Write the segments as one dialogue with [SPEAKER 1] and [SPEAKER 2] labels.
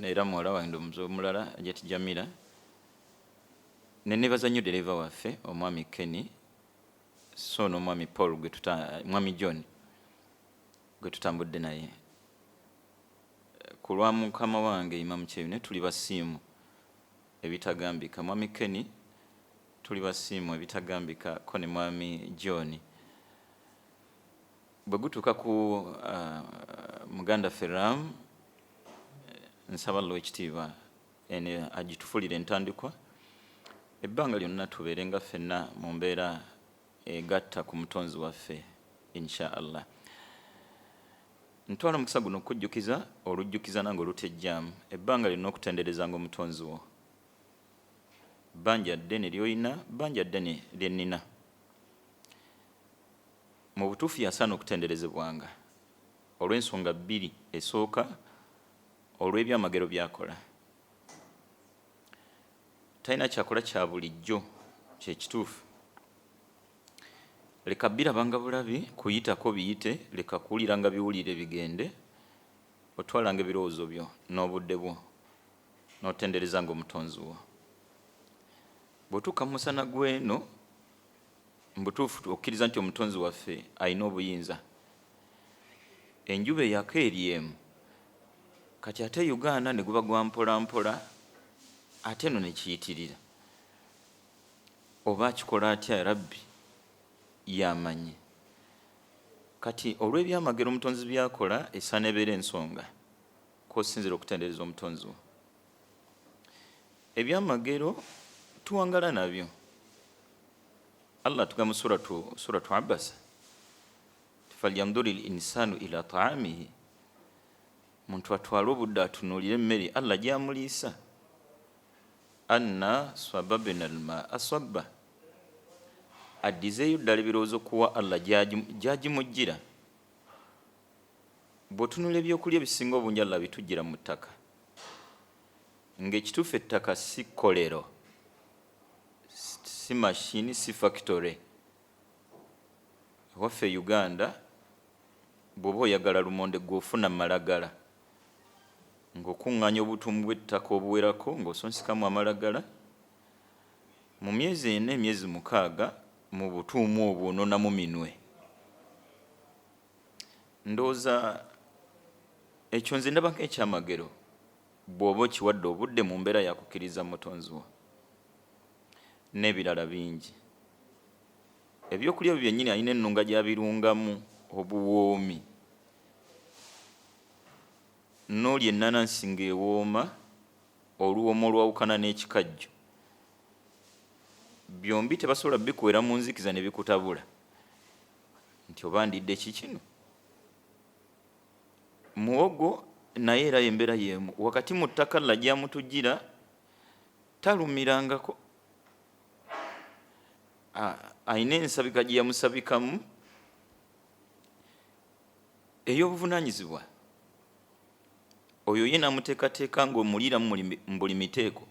[SPEAKER 1] era muwala wange omuze omulala Jet Jamila nenebaza nnyo dereva waffe omwami Kenny so n'omwami Paul mwami John gwe tutambudde naye ku lwa mukama wange Imam Cheyu ne tuli basiimu ebitagambika mwami Kenny tuli basiimu ebitagambika ko ne mwami John bwe gutuuka ku muganda Ferram nsaba lo ekitiibwa ene agitufulira entandikwa ebbanga lyonna tubeere nga ffenna mu mbeera egatta ku mutonzi waffe insha Allah. Ntwala mukisa guno okujjukiza olujjukiza nange olutejjaamu ebbanga lyonna okutenderezanga omutonzi wo bbanja ddene ly'olina bbanja ddene lye nnina mu butuufu yasaana okutenderezebwanga olw'ensonga bbiri esooka olw'ebyamagero byakola talina kyakola kya bulijjo kyekituufu leka birabanga bulabi kuyitako biyite leka kuwuliranga biwulire bigende otwalanga ebirowoozo byo n'obudde bwo n'otenderezanga omutonzi wo bw'otuuka mu musana gw'eno mbutuufu okkiriza nti omutonzi waffe alina obuyinza enjuba eyaka eryemu kati ate Uganda ne guba gwa mpola mpola ate eno ne kiyitirira oba akikola atya rabbi yamanye kati olw'ebyamagero omutonzi byakola esaana ebeera ensonga kw'osinzira okutendereza omutonzi wo ebyamagero tuwangala nabyo Allah tugamba suratu Abasa falyanzuri linsanu ila taamihi muntu atwala obudde atunuulire emmere Allah gyamuliisa anna swababna alma aswabba addizeeyo ddala ebirowoozo kuwa Allah gyagimujjira bw'otunula ebyokulya ebisinga obungi Allah bitujjira mu ttaka ng'ekituufu ettaka si kolero si mashini si factory waffe Uganda bw'oba oyagala lumonde gw'ofuna malagala ng'okuŋŋaanya obutuumu bw'ettaka obuwerako ng'osonsikamu amalagala mu myezi 4 emyezi 6 mu butuumu obwo ononamu minwe ndowooza ekyo nze ndaba nk'ekyamagero bw'oba okiwadde obudde mu mbeera yakukkiriza mutonzi wo n'ebirala bingi ebyokulya byo byennyini alina ennunga gy'abirungamu obuwoomi n'olya ennanansi ng'ewooma oluwoomo olwawukana n'ekikajjo byombi tebasobola bikuwera mu nzikiza ne bikutabula nti oba ndidde ki kino muwogo naye era embeera y'emu wakati mu ttaka la gyamutujjira talumirangako ayina ensabika gye yamusabikamu ey'obuvunaanyizibwa oyo ye namuteekateeka ng'omuliira mu buli miteeko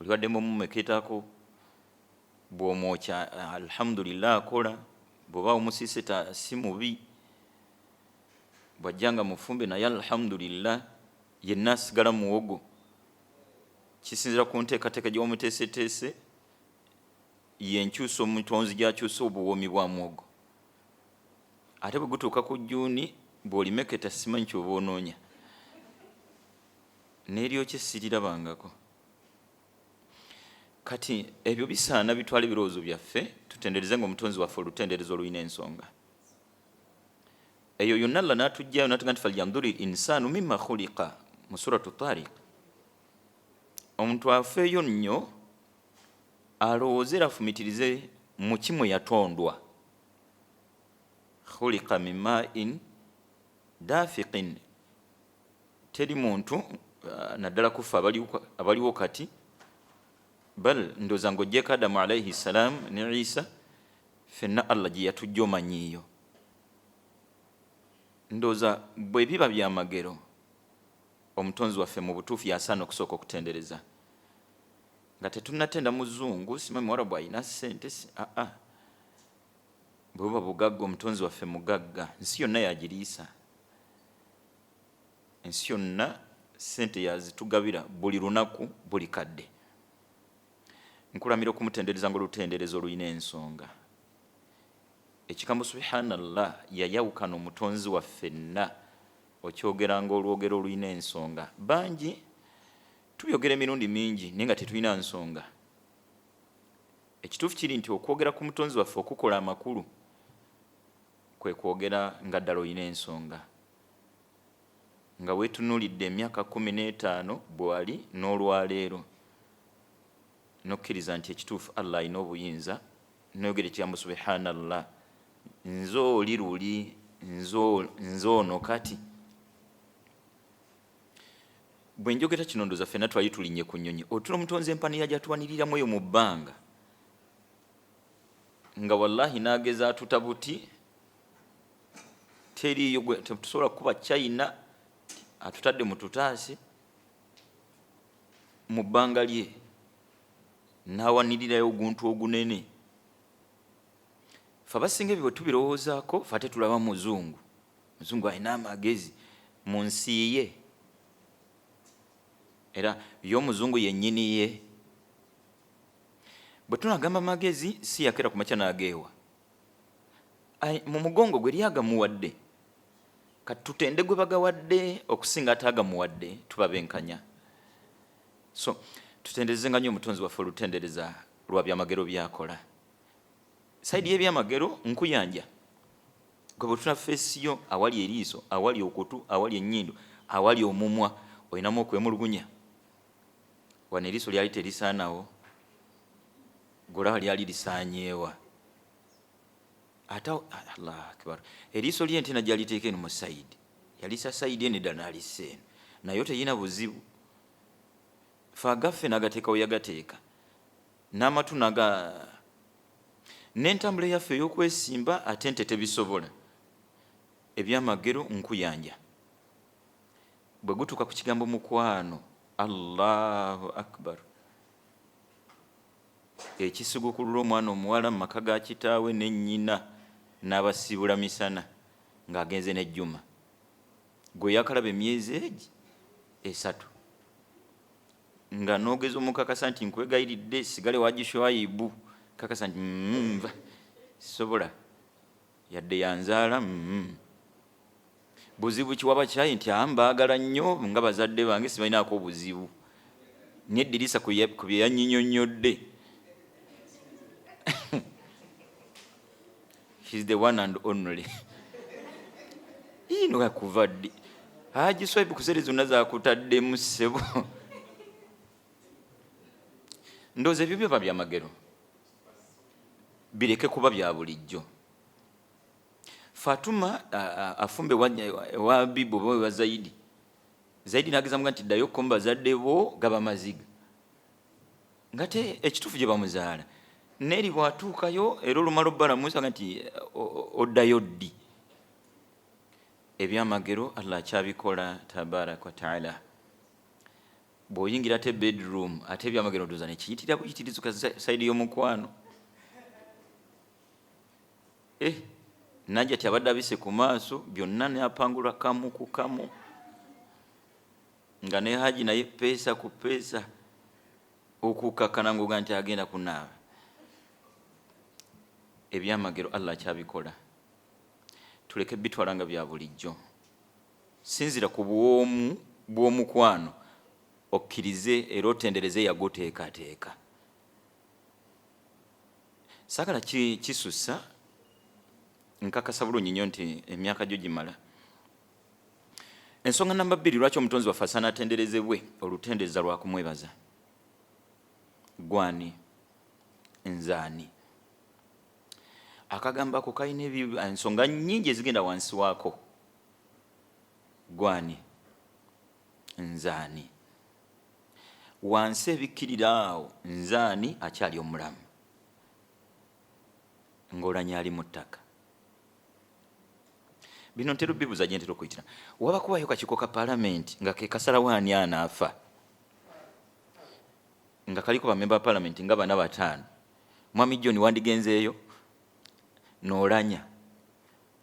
[SPEAKER 1] oliwaddemu omumeketako bw'omwokya alhamdulillah akola bw'oba omusiise si mubi bw'ajjanga mufumbe naye alhamdulillah yenna asigala muwogo kisinzira ku nteekateeka gy'omuteeseteese yenkyusa omutonzi gy'akyusa obuwoomi bwa muwogo ate bwe gutuuka ku Jjuuni bw'olimeketa simanyi ky'oba onoonya n'eryokye sirirabangako kati ebyo bisaana bitwala ebirowoozo byaffe tutendereze nga omutonzi waffe olutenderezo olulina ensonga eyo yonna Allah n'atujjayo n'atuga nti falyanzuri insanu mimma khuliqa mu suratu Tariq omuntu afeeyo nnyo alowooze era afumitirize mu kimwe yatondwa khuliqa min ma'in dafiqin teri muntu naddala kufa abaliwo kati bal ndooza ng'oggyeko Adamu alayhi salam ne Isa ffenna Allah gye yatujja omanyiiyo ndooza bwe biba byamagero omutonzi waffe mu butuufu yasaana okusooka okutendereza nga tetunnatenda muzungu simanyi muwarabu alina ssente bwe buba bugagga omutonzi waffe mugagga nsi yonna yagiriisa ensi yonna sente yazitugabira buli lunaku buli kadde. Nkulamira okumutendereza ng'olutenderezo olulina ensonga. Ekigambo subhanallah yayawukana omutonzi waffenna okyogera ng'olwogero olulina ensonga. Bangi tubyogera emirundi mingi naye nga tetulina nsonga. Ekituufu kiri nti okwogera ku mutonzi waffe okukola amakulu kwe kwogera nga ddala olina ensonga. Nga weetunuulidde emyaka 15 bw'ali n'olwaleero n'okkiriza nti ekituufu Allah alina obuyinza, n'oyogera ekigambo subhanallah, nze oli luli, nze ono kati. Bwe njogera kino ndooza ffenna twali tulinnye ku nnyonyi. Otula omutonzi empaniya gy'atuwaniriramu eyo mu bbanga, nga wallahi n'ageza atuta buti, teriiyo tetusobola kuba China atutadde mu tutaasi mu bbanga lye, n'awanirirayo oguntu ogunene. Ffe abasinga ebyo bwe tubirowoozaako ffe ate tulaba muzungu. Muzungu alina amagezi mu nsi ye, era y'omuzungu yennyini ye. Bwe tunagamba amagezi si yakera ku makya n'ageewa, mu mugongo gwe lyagamuwadde. Kati tutende gwe bagawadde okusinga ate agamuwadde, tubabenkanya. So tutenderezenga nnyo omutonzi waffe olutendereza lwa byamagero byakola. Saidi y'ebyamagero nkuyanja gwe bwe tunafeesiyo, awali eriiso, awali okutu, awali ennyindo, awali omumwa, olinamu okwemulugunya. Wano eriiso lyali terisaanawo, golaba lyali lisaanyeewa. Ate Allah akbar, eriiso lye nti najja liteeka eno mu sayidi, yalisa sayidi eno eddala n'alissa eno, nayo teyina buzibu. Fe agaffe n'agateekawo yagateeka, n'amatu n'entambula yaffe ey'okwesimba ate nte tebisobola. Ebyamagero nkuyanja. Bwe gutuuka ku kigambo mukwano, Allahu akbar, ekisigukulula omwana omuwala mu maka ga kitaawe ne nnyina n'abasibula misana ng'agenze n'ejjuma, gwe yakalaba emyezi egi 3, nga n'ogeza omukakasa nti nkwegayiridde sigale wagishwayibu, kakasa nti nva sobola yadde yanzaala. Buzibu kiwaba kyayi nti ambaagala nnyo nga bazadde bange sibalinaako obuzibu, n'eddirisa ku bye yannyinyonnyodde. She's the one and only. Ino yakuva ddi agiswaipu ku sere zonna zaakutaddemu ssebo. Ndowooza ebyo byaba byamagero, bireke kuba bya bulijjo. Fatuma afumbe wa bibo wa Zaidi n'agezamu nti ddayo ko bazadde bo gaba maziga, ngate ekituufu gye bamuzaala neeri bwatuukayo era olumala obbalamusa nti oddayo ddi. Ebyamagero Allah akyabikola tabaraka wa taala. Bw'oyingira ate bedroom ate ebyamagero ndowooza ne kiyitira buyitirizuka sayidi y'omukwano. Najja tyabadde abise ku maaso byonna n'apangula kamu ku kamu, nga ne Haji naye peesa ku peesa okukakkana ng'oga nti agenda kunaaba. Ebyamagero Allah akyabikola, tuleke bitwala nga bya bulijjo. Sinzira ku bwomu bw'omukwano okkirize era otendereze yagoteekateeka. Saagala kisussa, nkakasa bulungi nnyo nti emyaka gyo gimala. Ensonga namba 2 lwaki omutonzi waffe asaana atenderezebwe olutendereza lwa kumwebaza. Gwani nzaani? Akagambo ako kalina ensonga nnyingi ezigenda wansi waako. Gwani nzaani? Wansi ebikkirira awo nzaani akyali omulamu, ng'olanya ali mu ttaka. Bino ntera bibuuza gye ntera okuyitira. Waba kubayo kakiiko ka paalamenti nga ke kasalawo ani anaafa, nga kaliko bamemba ba paalamenti nga 4 5. Mwami John wandigenzeeyo n'olanya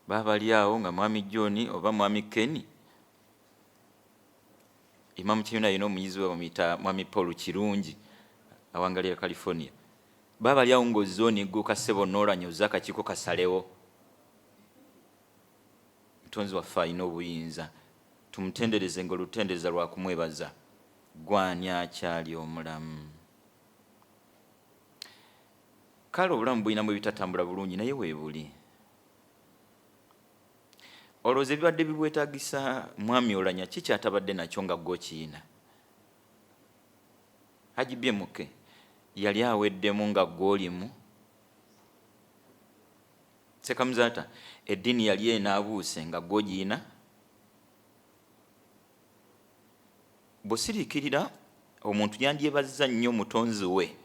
[SPEAKER 1] baba bali awo nga Mwami John oba Mwami Kenny Imam Chiyuna yino omuyizi we bamuyita Mwami Paul Kirungi awangalira California. Baba lya ngo zoni guka sebo nolanyoza kakiko kasalewo. Mutonzi wa faina obuyinza tumutendereze ngo lutendereza lwa kumwebaza gwanya akyali omulamu. Kale obulamu bwinamu bitatambula bulungi naye weebuli. Olowooza ebibadde bibwetaagisa mwami olanya kiki atabadde nakyo nga gwo kiina? Hajibye muke yali aweddemu nga gw'olimu. Sekamuzaata eddiini yali enaabuuse nga gw'ogiina. Bw'osiriikirira omuntu yandyebazza nnyo mutonzi we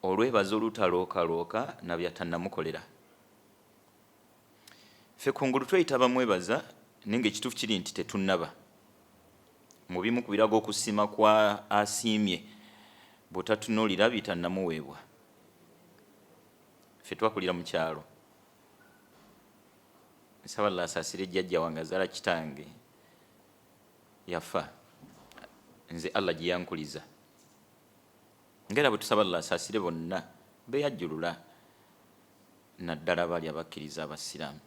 [SPEAKER 1] olwebaza olutalookaalooka na byatannamukolera. Ffe kungulu tweyita bamwebaza naye ng'ekituufu kiri nti tetunnaba. Mu bimu ku birago okusiima kwa asiimye bw'otatunuulira bitannamuweebwa. Ffe twakulira mu kyalo. Nsaba asaasire jjajja wange azaala kitange yafa. Nze Allah gye yankuliza. Ngera bwe tusaba Allah asaasire bonna beyajjulula naddala bali abakkiriza abasiraamu.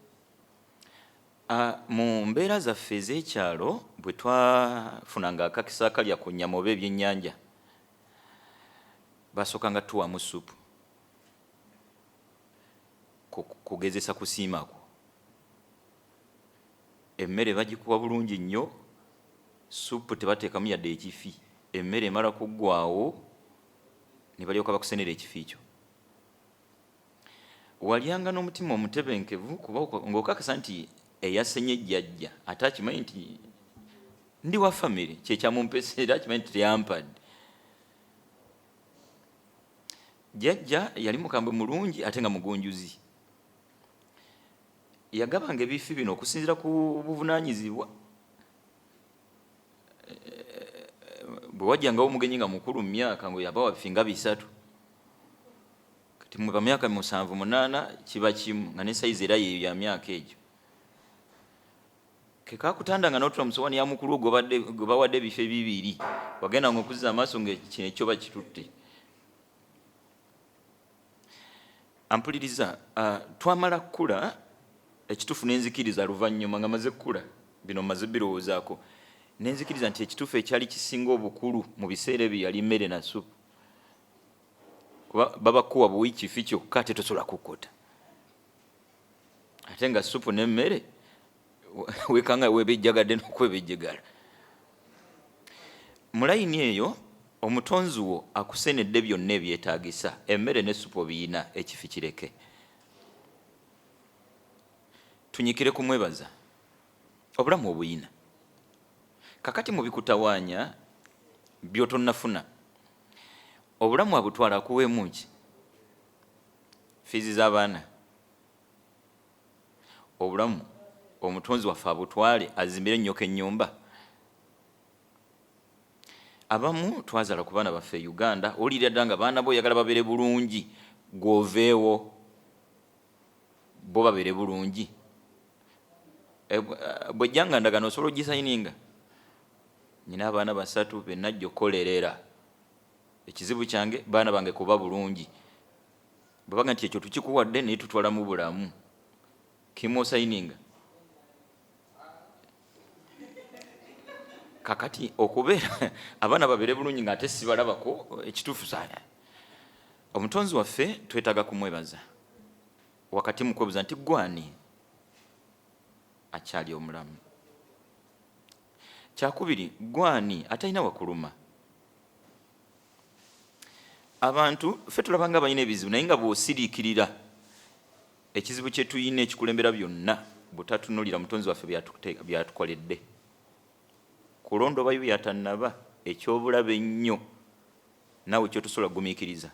[SPEAKER 1] Mu mbeera zaffe ez'ekyalo bwe twafunanga akakisa akalya ku nnyama oba ebyennyanja basookanga tuwamu supu kugezesa kusiimako. Emmere bagikuwa bulungi nnyo, supu tebateekamu yadde ekifi. Emmere emala kuggwaawo ne balyoka bakusenera ekifi ekyo. Walyanga n'omutima omutebenkevu kuba ng'okakasa nti eyasenye jjajja ate akimanyi nti ndi wa famire kyekyamumpeseera akimanyi nti teyampadde. Jjajja yali mukambwe mulungi ate nga mugunjuzi. Yagabanga ebifi bino okusinziira ku buvunaanyizibwa. Bwe wajjangawo omugenyi nga mukulu mu myaka ngo yabawa bifi nga 3. Kati mu myaka 7-8 kiba kimu nga ne sayizi era yeeyo ya myaka egyo. Ke kakutandanga n'otula musowaani ya mukulu gwe bawadde ebifi 2 wagenda ng'okuzza amaaso ng'ekino ekyo bakitutte. Ampuliriza, twamala kkula ekituufu n'enzikiriza luvannyuma nga maze kkula bino maze birowoozaako n'enzikiriza nti ekituufu ekyali kisinga obukulu mu biseera ebyo yali mmere na supu. Kuba babakuwa buwi kifi kyokka ate tosobola kukkota. Ate nga supu n'emmere wekanga weebejjagadde n'okwebejjegala. Mu layini eyo omutonzi wo akusenedde byonna ebyetaagisa, emmere ne supu obiyina, ekifi kireke. Tunyikire kumwebaza obulamu obuyina. Kakati mu bikutawaanya by'otonnafuna obulamu abutwala kuweemu ki? Fiizi z'abaana. Obulamu omutonzi waffe abutwale azimbire nnyoka ennyumba. Abamu twazala ku baana baffe e Uganda, owulira ddala nga baana bo oyagala babeere bulungi, gw'oveewo bo babeere bulungi. Bw'ejjanga ndagano osobola ogisayininga. Nina abaana 3 be najja okukolerera. Ekizibu kyange baana bange kuba bulungi. Bwe baga nti ekyo tukikuwadde naye tutwala mu bulamu. Kimu osayininga. Kakati okubeera abaana babeere bulungi ng'ate sibalabako ekituufu saana. Omutonzi waffe twetaaga kumwebaza wakati mu kwebuza nti gwani akyali omulamu. Kyakubiri, gwani atalina wakuluma. Abantu ffe tulabanga balina ebizibu naye nga bw'osiriikirira ekizibu kye tuyina ekikulembera byonna butatunulira mutonzi waffe byatukoledde. Kulondobayo byatannaba ekyobulabe ennyo naawe kyotosobola kugumiikiriza.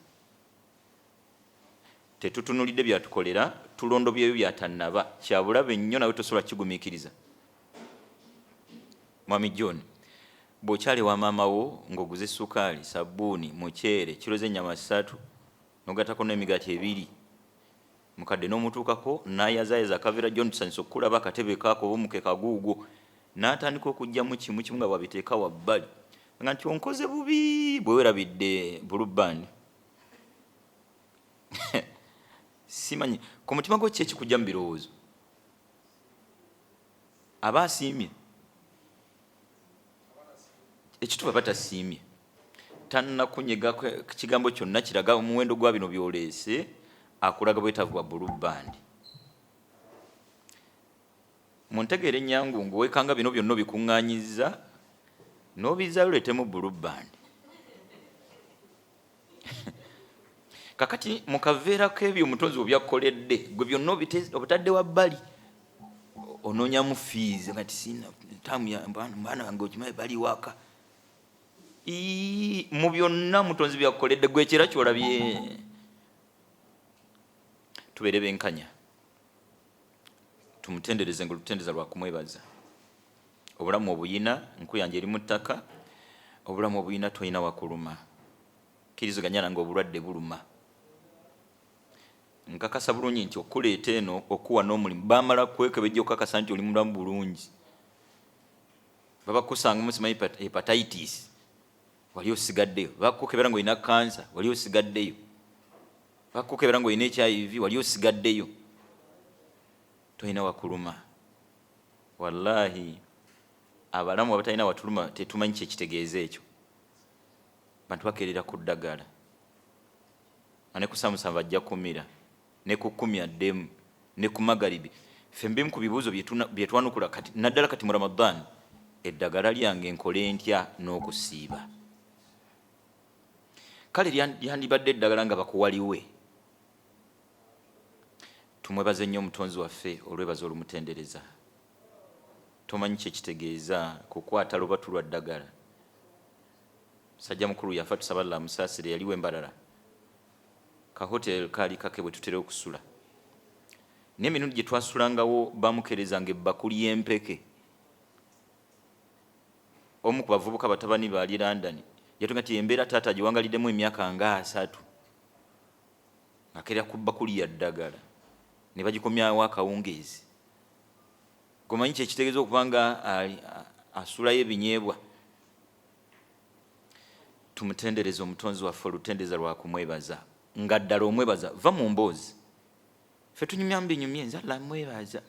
[SPEAKER 1] Tetutunulidde byatukolera, tulondobyeyo byatannaba kyabulabe nnyo nawe tosobola kigumiikiriza. Mwami John, bw'okyali wa maama wo ng'oguze sukaali, sabbuuni, muceere, kilo z'ennyama 3 n'ogattako n'emigaati 2, mukadde n'omutuukako n'ayazaayaza akaveera John tusanyusa okukulaba akatebe kaako oba omukeka guugwo n'atandika okujjamu kimu kimu nga bwabiteeka wabbali nga nti onkoze bubi bwe werabidde bulubandi. Simanyi ku mutima gwo ki ekikujja mu birowoozo? Aba asiimye ekituba batasiimye tannakunyega kigambo kyonna kiraga omuwendo gwa bino byoleese akulaga bwetaavu bwa bulubandi. Muntegeera ennyangungu weekanga bino byonna obikuŋŋaanyiza n'obizaayo leetemu bulubandi. Kakati mu kaveera k'ebyo omutonzi bwe byakkoledde gwe byonna obutadde wabbali onoonyamu fiizi nga tisina taamu ya baana bange okimanyi bali waka. Mu byonna mutonzi byakkoledde gwe ekira kyolabye. Tubeere benkanya tumutendereze nga olutendereza lwa kumwebaza. Obulamu obuyina nkuyanja eri mu ttaka, obulamu obuyina toyina wakuluma. Kiriziganya nange obulwadde buluma. Nkakasa bulungi nti okuleeta eno okuwa n'omulimu baamala kwekebejja okukakasa nti oli mulamu bulungi. Babakusanga musimanyi hepatitis wali osigaddeyo, bakukebera ng'olina kansa wali osigaddeyo, bakukebera ng'olina HIV wali osigaddeyo, toyina wakuluma. Wallahi abalamu abatalina watuluma tetumanyi kyekitegeeza ekyo. Bantu bakeerera ku ddagala ane ku samusava ajja kumira ne ku 10 addemu ne ku magalibi. Ffe mbimu ku bibuuzo bye twanukula kati naddala kati mu Ramadan, eddagala lyange nkole ntya n'okusiiba? Kale lyandibadde eddagala nga bakuwaliwe. Tumwebaze nnyo omutonzi waffe olwebaza olumutendereza. Tomanyi kyekitegeeza kukwata lubatu lwa ddagala. Sajja mukulu yafa tusabala musaasire yaliwe embalala. Ka hotel kali kake bwe tutera okusula. N'emirundi gye twasulangawo bamukerezanga ebbakuli y'empeke. Omu ku bavubuka batabani baali London yatunga ti embeera taata giwangaliddemu emyaka nga 3 akerera ku bbakuli ya ddagala ne bagikomyawo akawungeezi. Gomanyi kyekitegeeza okubanga asulayo ebinyeebwa. Tumutendereza omutonzi waffe olutendeza lwa kumwebaza nga ddala omwebaza va mu mboozi. Ffe tunyumya mbinyumye nzala mwebaza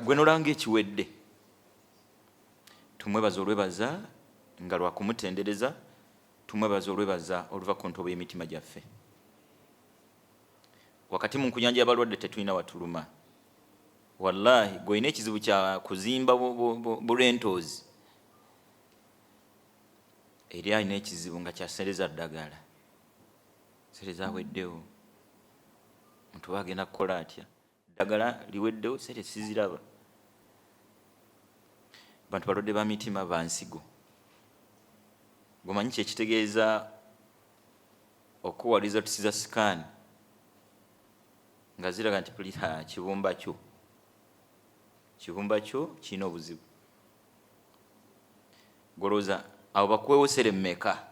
[SPEAKER 1] gwe nolanga ekiwedde. Tumwebaza olwebaza nga lwa kumutendereza, tumwebaza olwebaza oluva ku ntobo y'emitima gyaffe. Wakati mu nkuyanja y'abalwadde tetulina watuluma. Wallahi gw'olina ekizibu kya kuzimba burentozi eri alina ekizibu nga kyasereza ddagala. Sereza aweddewo omuntu bagenda kukola atya? Ddagala liweddewo sere siziraba. Bantu balwadde ba mitima ba nsigo. Gomanyi kyekitegeeza okuwaliza tusiza sikaani nga ziraga nti kibumba kyo kirina obuzibu. Goloza abo bakuweewo sere mmeka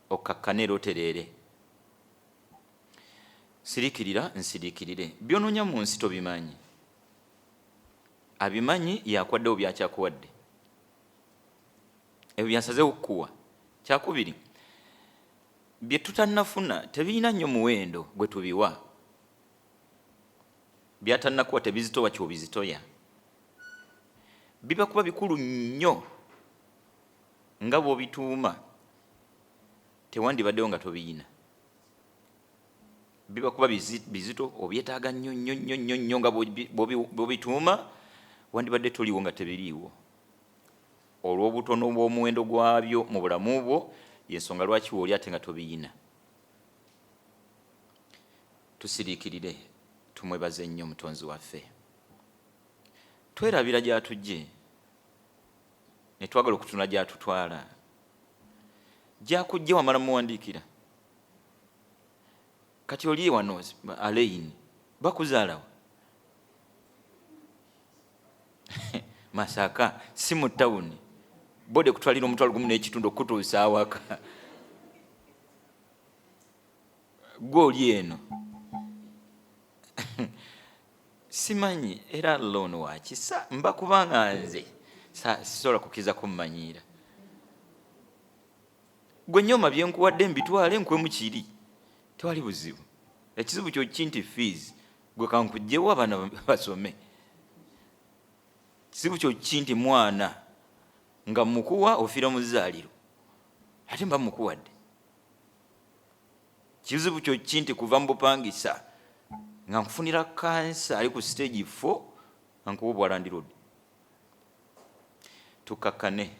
[SPEAKER 1] okkakkane era otereere. Siriikirira nsiriikirire. Byonoonya mu nsi tobimanyi. Abimanyi yakwaddewo byakyakuwadde. Ebyo byansazeewo okukuwa. Kyakubiri, bye tutannafuna tebirina nnyo muwendo gwe tubiwa. Byatannakuwa tebizitowa kyobizitoya. Biba kuba bikulu nnyo nga bw'obituuma tewandibaddewo nga tobiyina. Biba kuba bizito obyetaaga nnyo nga bw'obituuma wandibadde toliwo nga tebiriiwo. Olw'obutono bw'omuwendo gwabyo mu bulamu bwo y'ensonga lwaki wooli ate nga tobiyina. Tusiriikirire tumwebaze nnyo omutonzi waffe. Twerabira gy'atujje ne twagala okutuna gy'atutwala. Gy'akujje wamala muwandiikira. Kati oli wano aleyini bakuzaalawo. Masaka si mu ttawuni. Bode kutwalira omutwalo gumu n'ekitundu okutuusa awaka. Gw'oli eno. simanyi era lono wakisa mba kubanga nze sisobola kukiza kummanyiira. Gwe Nnyoma byenkuwadde mbitwale nkwe mukiri tewali buzibu. Ekizibu kyo kinti fees gwe kankujjewo abaana basome. Kizibu kyo kinti mwana nga mukuwa ofiira mu zzaaliro ate mba mukuwadde. Kizibu kyo kinti kuva mu bupangisa nga nkufunira kansa ali ku stage 4 ankuwa Bwarandi Road. Tukakkane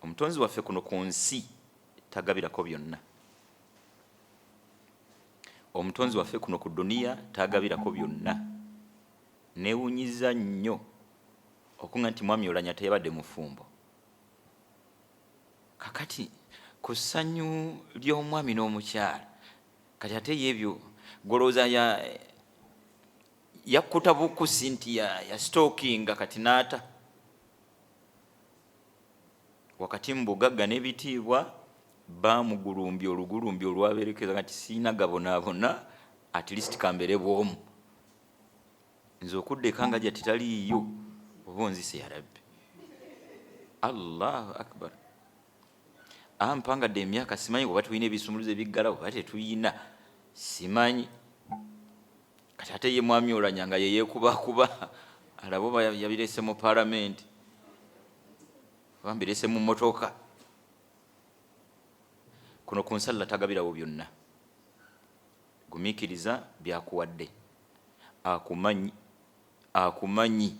[SPEAKER 1] omutonzi waffe kuno ku nsi tagabirako byonna. Omutonzi waffe kuno ku duniya tagabirako byonna. Neewunyiza nnyo okunga nti mwami Oulanya teyabadde mufumbo. Kakati ku ssanyu ly'omwami n'omukyala kati ate y'ebyo golooza yakkuta bukusi nti ya stalkinga kati naata wakati mu bugagga n'ebitiibwa bamugulumbya olugulumbya olwabeerekeza kati siina gabonaabona at least kambeere bw'omu nze okudda ekanga gya titaliiyo oba onzise ya Rabbi. Allahu akbar. Ampangadde emyaka simanyi oba tulina ebisumuluzo ebiggalawo oba tetuyina simanyi. Kati ate ye mwami Oulanya nga yeyeekubakuba alabo yabirese mu palamenti oba mbirese mu mmotoka. Kuno ku nsalla tagabirawo byonna. Gumiikiriza byakuwadde. Akumanyi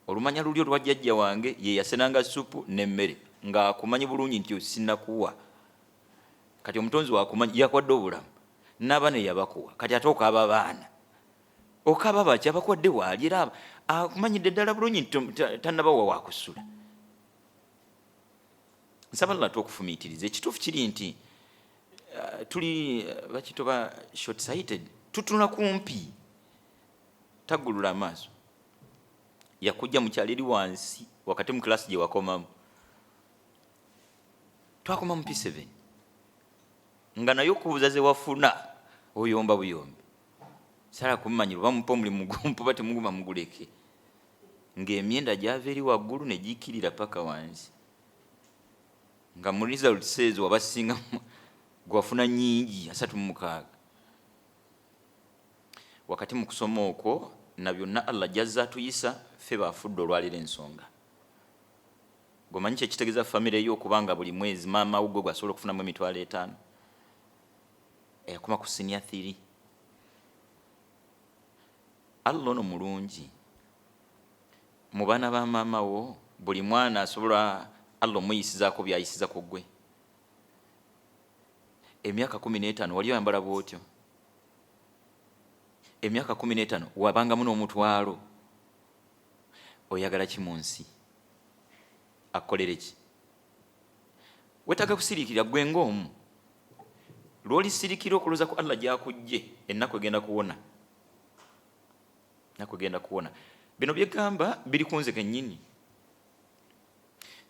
[SPEAKER 1] olumanya luli olwa jjajja wange ye yasenanga supu n'emmere nga akumanyi bulungi nti sinnakuwa. Kati omutonzi waakumanyi yakuwadde obulamu n'abaana yabakuwa kati ate okaaba abaana okaaba baki abakuwadde waali era akumanyidde ddala bulungi nti tannabawa waakusula. Nsaba Allah tukufumiitiriza. Ekituufu kiri nti tuli bakitoba short sighted tutuna kumpi taggulula amaaso. Yakujja mukyalo eri wansi wakati mu kilasi gye wakomamu twakoma mu P7 nga naye okubuuza ze wafuna oyomba buyombi sala kumumanyira oba mupa omulimu gumpu ba temuguma muguleke ng'emyenda gyava eri waggulu ne giikirira paka wansi nga mu result says wabasinga gwafuna nnyingi 36. Wakati mu kusoma okwo na byonna Allah jazza tuyisa ffe bafudde olwalira ensonga. Gomanyi kye kitegeeza famire eyo okubanga buli mwezi maama ugwe gwasobola okufunamu $5,000 eyakoma ku senior 3. Allah ono mulungi mu baana ba maama wo buli mwana asobola Allah omuyisizaako byayisiza ku ggwe. Emyaka 15 wali oyambala bw'otyo. Emyaka 15 wabangamu n'omutwalo. Oyagala ki mu nsi? Akolere ki? Wetaaga kusirikira gwe ng'omu. Lw'olisirikira okulooza ku Allah gy'akujje ennaku egenda kuwona. Ennaku egenda kuwona. Bino bye gamba biri ku nze kennyini.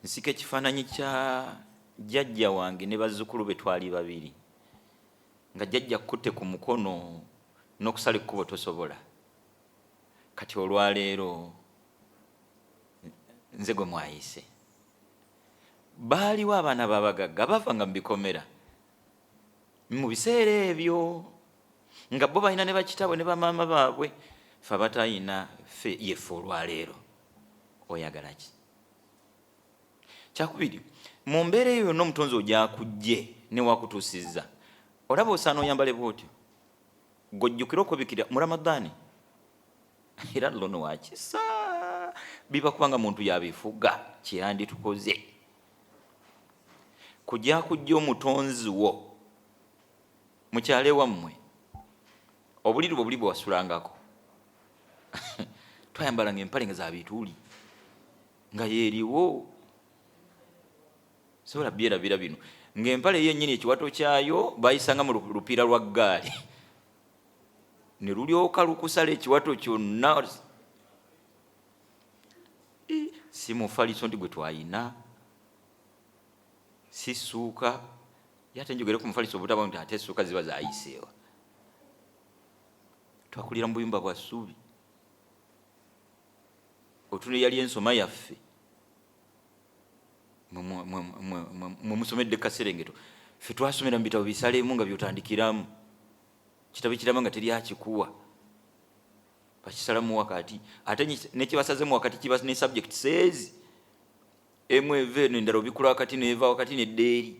[SPEAKER 1] Nsika ekifaananyi kya jjajja wange ne bazzukulu be twali babiri. Nga jjajja akutte ku mukono n'okusala ekkubo tosobola. Kati olwaleero nze gwe mwayise. Baaliwo abaana babagagga bavanga mu bikomera mu biseera ebyo nga bo balina ne bakitaabwe ne bamaama baabwe fe abatayina fe yeffe olwaleero oyagala ki? Kyakubiri mu mbeera eyo yonna omutonzi ogyakujje ne wakutuusizza olaba osaana oyambale bw'otyo gojjukira okubikira mu Ramadani era lono wakisa biba kubanga muntu yabifuga kirandi tukoze kujja kujja omutonzi wo mukyale wammwe obuliri bwe buli bwe wasulangako twayambalanga empale nga za bituuli nga yeeriwo sobola byerabira bino ng'empale yennyini ekiwato kyayo bayisanga mu lupiira lwa ggaali ne lulyoka lukusala ekiwato kyonna si mufaliso nti gwe twayina si ssuuka yate njogere ku mufaliso obutaba nti ate essuuka ziba zayiseewa twakulira mu buyumba bwa ssuubi otune yali ensoma yaffe mwe musomedde Kaserengeto ffe twasomera mu bitabo bisaleemu nga byotandikiramu kitabe kirama nga teri akikuwa bakisalamu wakati ate nekibasazemu wakati kiba ne subject says emweve n'endala obikula wakati neva wakati neddeeri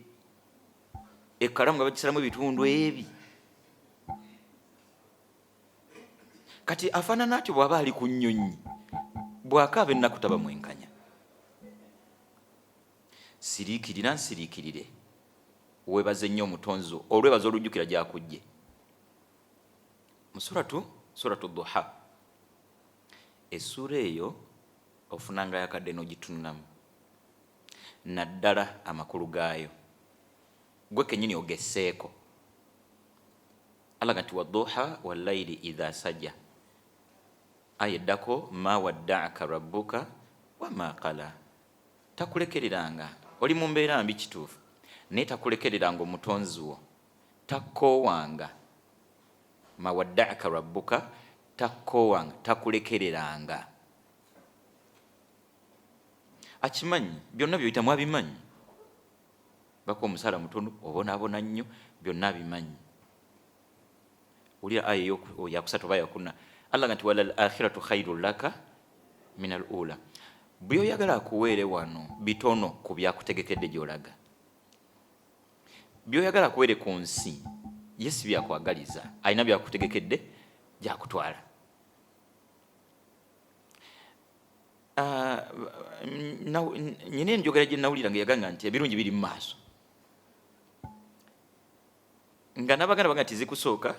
[SPEAKER 1] ekkalamu nga bakisalamu ebitundu ebi kati afaanana atyo bw'aba ali ku nnyonyi bw'akaaba ennaku taba mwenkanya siriikirira nsiriikirire weebaze nnyo omutonzo olwebaza olujjukira gyakujje mu suratu duha essuura eyo ofunanga yakadde n'ogitunulamu naddala amakulu gaayo gwe kennyini ogesseeko alaga nti wadduha wallayli idha saja ayeddako ma waddaaka rabbuka wama qala takulekereranga oli mu mbeera mbi kituufu naye takulekereranga omutonzi wo takkoowanga ma waddaaka rabbuka takkoowanga takulekereranga akimanyi byonna byoyita mwabimanyi bako omusaala mutono obonaabona nnyo byonna abimanyi ulira aya yakusatu oba yakuna Allah nti wala al-akhiratu khairul laka min al-ula byoyagala akuweere wano bitono ku byakutegekedde gyolaga byoyagala akuweere ku nsi yesi byakwagaliza alina byakutegekedde gyakutwala nyina enjogera gye nawulira nga yaganga nti ebirungi biri mu maaso nga nabaganda baga nti zikusooka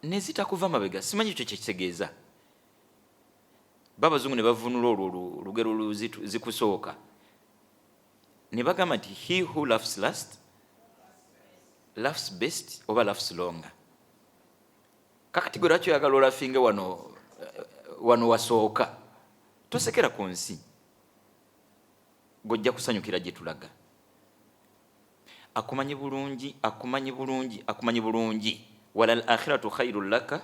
[SPEAKER 1] nezitakuva mabega simanyi kyo kyekitegeeza babazungu ne bavunula olwo olugero zikusooka ne bagamba nti he who laughs last laughs best oba laughs longer kakati gwe lwaki oyagala olafinge wano wasooka tosekera ku nsi gojja kusanyukira gye tulaga akumanyi bulungi wala al-akhiratu khairul laka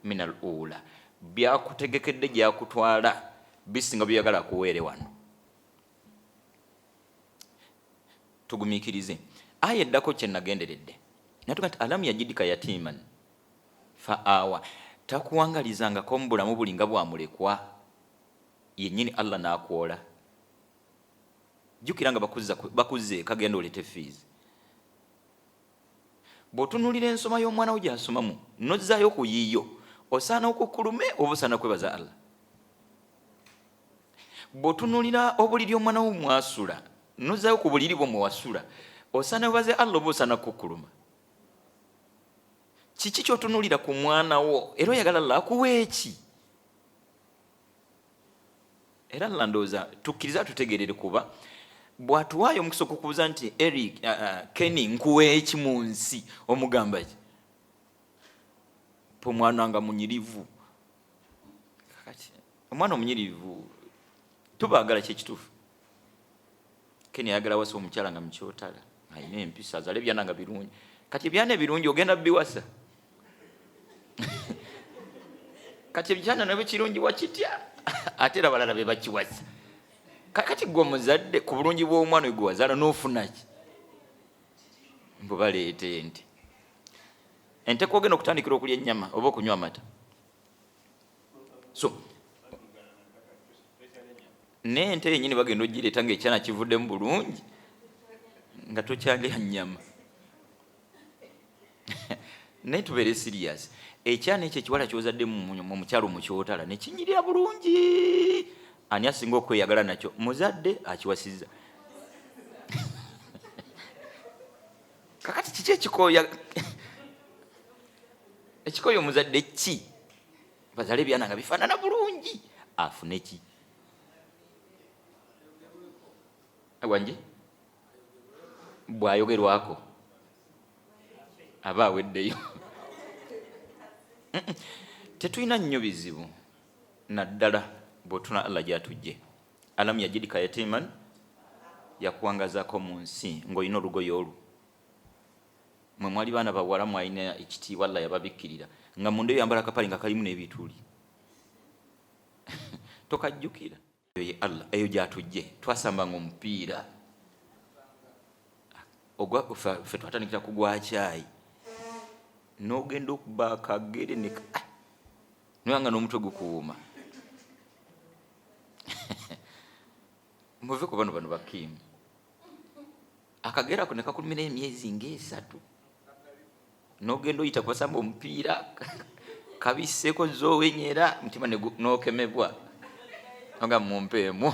[SPEAKER 1] min al-ula byakutegekedde gyakutwala bisinga byagala kuweere wano tugumiikirize aya eddako kye nagenderedde natuga nti alamu yajidika yatiman fa awa takuwangalizangako mu bulamu bulinga bwamulekwa yennyini Allah n'akwola jjukira nga bakuzze kagenda olete fees bw'otunuulira ensoma y'omwana wo gy'asomamu n'ozzaayo ku yiyo osaana okukulume oba osaana kwebaza Allah bw'otunuulira obuliri omwana wo mwasula n'ozzaayo ku buliri bwe mwasula osaana webaze Allah oba osaana kukuluma kiki ky'otunuulira ku mwana wo era oyagala Allah akuwa eki era Allah ndowooza tukkiriza tutegerere kuba bw'atuwaayo omukisa okukubuza nti Eric Kenny nkuwa eki mu nsi omugamba ki po mwana nga munyirivu kati omwana omunyirivu tubaagala kyekituufu Kenny ayagala wasa omukyala nga mukyotala ayina empisa azale ebyana nga birungi kati ebyana ebirungi ogenda biwasa kati ebyana nabyo kirungi wakitya ate era balala be bakiwasa kakati gwe omuzadde ku bulungi bw'omwana we gwe wazaala n'ofuna ki mbu baleeta ente kwogenda okutandikira okulya ennyama oba okunywa amata so n'ente yennyini bagenda ogireeta ng'ekyana kivuddemu bulungi nga tokyalya nnyama naye tubeere serious ekyana ekyo ekiwala kyozadde mu mukyalo mukyotala ne kinyirira bulungi ani asinga okweyagala nakyo muzadde akiwasizza kakati kiki ekikooya omuzadde ki bazale ebyana nga bifaanana bulungi afune ki wangi bw'ayogerwako aba aweddeyo tetulina nnyo bizibu naddala bw'otuna Allah gy'atujje alamu yajidika yatiman yakuwangazaako mu nsi ng'olina olugoye olwo mwe mwali baana bawala mwalina ekitiibwa Allah yababikkirira nga munda eyo yambala akapale nga kalimu n'ebituli tokajjukira ye Allah eyo gyatujje twasambanga omupiira ogwa ffe twatandikira kugwa caayi n'ogenda okuba akagere noyanga n'omutwe gukuuma muve ku bano bakiimu akagera ako ne kakulumira emyezi ng'esatu n'ogenda oyita kubasamba omupiira kabisseeko zoowenyera mutima n'okemebwa nga mumpeemu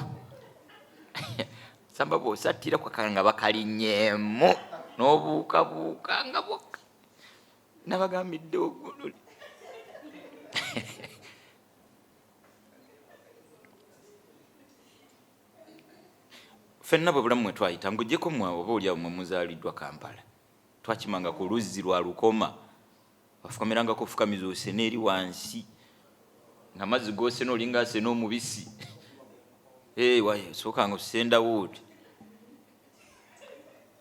[SPEAKER 1] samba bw'osattira kwakanga nga bakalinyeemu n'obuukabuuka nga bwokka nabagambidde ogululi ffenna bwe bulamu mwe twayita ng'oggyeko mmwe oba oliawo mwe muzaaliddwa Kampala twakimanga ku luzzi lwa Lukoma wafukamirangako ofukamiza osena eri wansi nga mazzi g'osena olinga asena omubisi sookanga osendawo oti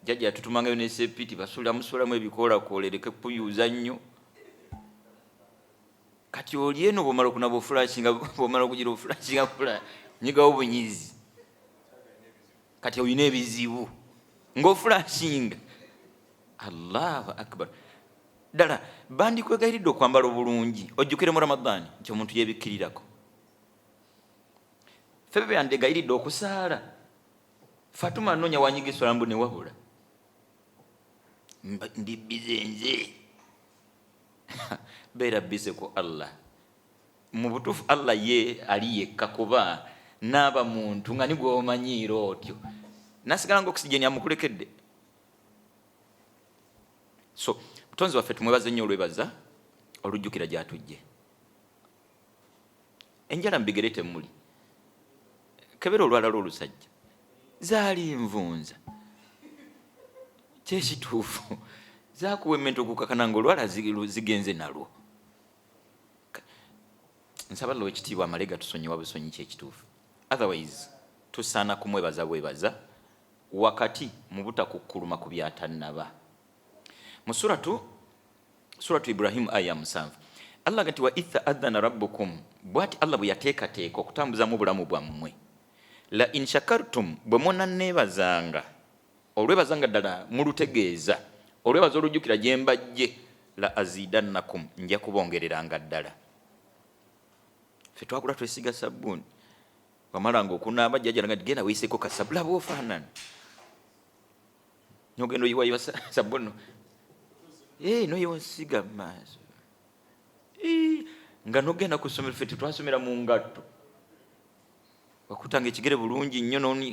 [SPEAKER 1] jjajja yatutumangayo n'esepiti basulamusulamu ebikoolakoola ereke kuyuuza nnyo kati oli eno bw'omala okunaba ofulashinga bw'omala okugira ofulashinga kula nyigawo bunyizi kati olina ebizibu ng'ofulashinga Allahu akbar ddala bandikwegayiridde okwambala obulungi ojjukire mu Ramadani nti omuntu yeebikkirirako febe yandegayiridde okusaala Fatuma anoonya wanyigiswa mbu ne wabula ndi bize nze beera bize ku Allah mu butuufu Allah ye ali yekka kuba naaba muntu nga ni gw'omanyiira otyo nasigala nga okisigeni amukulekedde so mutonzi waffe tumwebaze nnyo olwebaza olujjukira gyatujje enjala mu bigere temuli kebera olwalala olusajja zaali nvunza kyekituufu zakuwa emmento okukakana ng'olwala zigenze nalwo nsaba llo ekitiibwa amale gatusonyiwa busonyi kyekituufu otherwise tusaana kumwebaza bwebaza wakati mu butakukkuluma ku byatannaba mu suratu Ibrahim aya 7 Allah gati wa itha adhana rabbukum bwati Allah bwe yateekateeka okutambuzamu obulamu bwammwe la in shakartum bwe munanneebazanga olwebazanga ddala mulutegeeza olwebaza olujjukira gye mbajje la azidannakum nja kubongereranga ddala ffe twakula twesiga sabbuuni wamalanga okunaaba jjajjalanga genda weeseeko kasabula bw'ofaanana nogenda oyiwayiwa sabbuuni noyewasiga maaso nga nogenda ku ssomero ffe tetwasomera mu ngatto wakutanga ekigere bulungi nnyo noni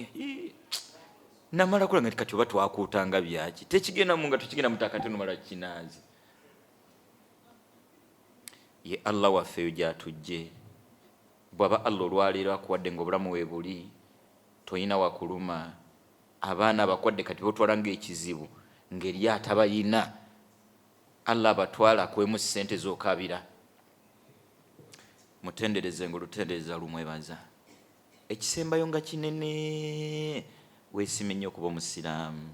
[SPEAKER 1] namala kulanga nti kati oba twakuutanga byaki tekigenda mu ngatto kigenda mutakate nomala kinaazi ye Allah waffe gyatujje bw'aba Allah olwaleero akuwadde ng'obulamu we buli toyina wakuluma abaana abakwadde kati botwala ng'ekizibu ng'eri atabayina Allah abatwala akwemu ssente z'okabira mutendereze ng'olutendereza lumwebaza ekisembayo nga kinene weesime nnyo okuba omusiraamu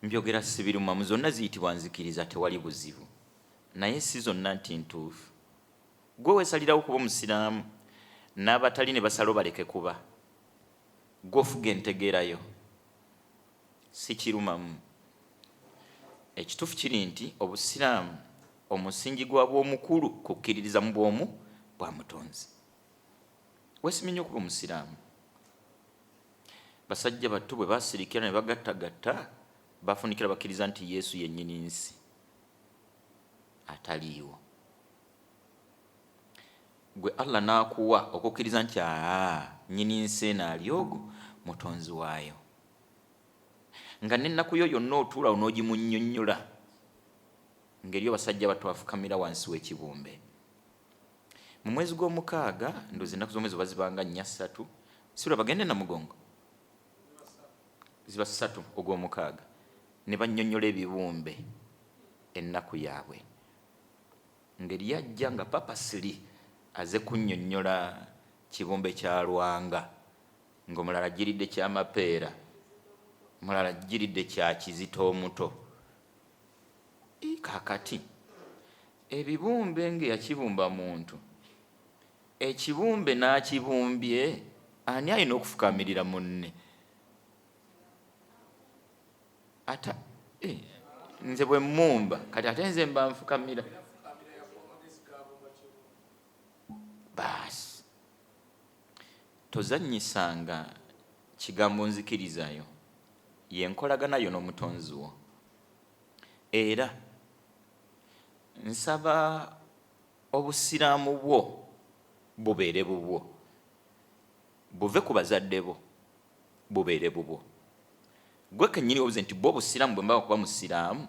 [SPEAKER 1] mbyogera sibiruma zonna ziyitibwa nzikiriza tewali buzibu naye si zonna nti ntuufu gwe weesalirawo okuba omusiraamu n'abatali ne basala baleke kuba gwofuga entegeerayo si kirumamu ekituufu kiri nti obusiraamu omusingi gwabwo omukulu kukkiririza mu bwomu bwa mutonzi weesime nnyo okuba omusiraamu basajja battu bwe basirikira ne bagattagatta bafunikira bakkiriza nti Yesu yennyini nsi ataliiwo gwe Allah n'akuwa okukkiriza nti nnyini nsi eno ali ogwo mutonzi waayo nga n'ennaku yo yonna otuulawo n'ogimunnyonnyola ngeri abasajja bato bafukamira wansi w'ekibumbe mu mwezi gw'omukaaga ndozi ennaku z'omwezi oba zibanga 3 sibula bagende na mugongo ziba 3 ogw'omukaaga ne bannyonnyola ebibumbe ennaku yaabwe ngeri yajja nga papasiri aze kunnyonnyola kibumbe kya Lwanga ng'omulala ajjiridde kyamapeera mulala ajjiridde kya Kizito omuto kakati ebibumbe ng'eyakibumba muntu ekibumbe n'akibumbye ani alina okufukamirira munne ata nze bwe mmumba kati ate nze mba nfukamira baasi tozannyisanga kigambo nzikirizayo yenkolaganayo n'omutonzi wo era nsaba obusiraamu bwo bubeere bubwo buve ku bazadde bo bubeere bubwo gwe kennyini obuze nti bwo obusiraamu bwe mbaba kuba musiraamu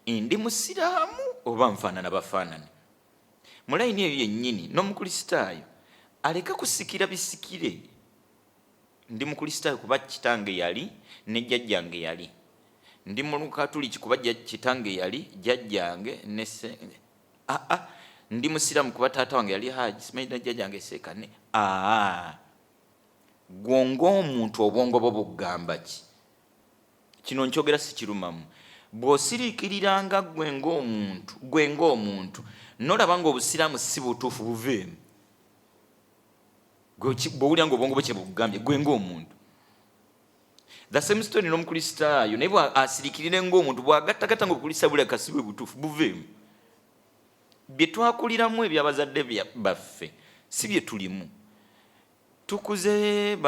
[SPEAKER 1] ndi musiraamu oba nfaanana bafaanane mu layini eyo yennyini n'omukristaayo aleke kusikira bisikire ndi mukristaayo kuba kitange yali ne jjajjange yali ndi mulukatuliki kuba kitange yali jjajjange ne ndi musiraamu kuba taata wange yali haji simanyi ne jjajjange sekane gwonga omuntu obwongo bwo bugamba ki kino nkyogera sikirumamu bw'osiriikiriranga gwe ng'omuntu n'olaba nga obusiraamu si butuufu buveemu bw'owulira nga obwongo bwe kye bugambye gwe ng'omuntu the same story n'omukristaayo naye bw'asirikirire ng'omuntu bw'agattagatta nga obukristaayo buleka si bwe butuufu buveemu bye twakuliramu ebyabazadde baffe si bye tulimu tukuze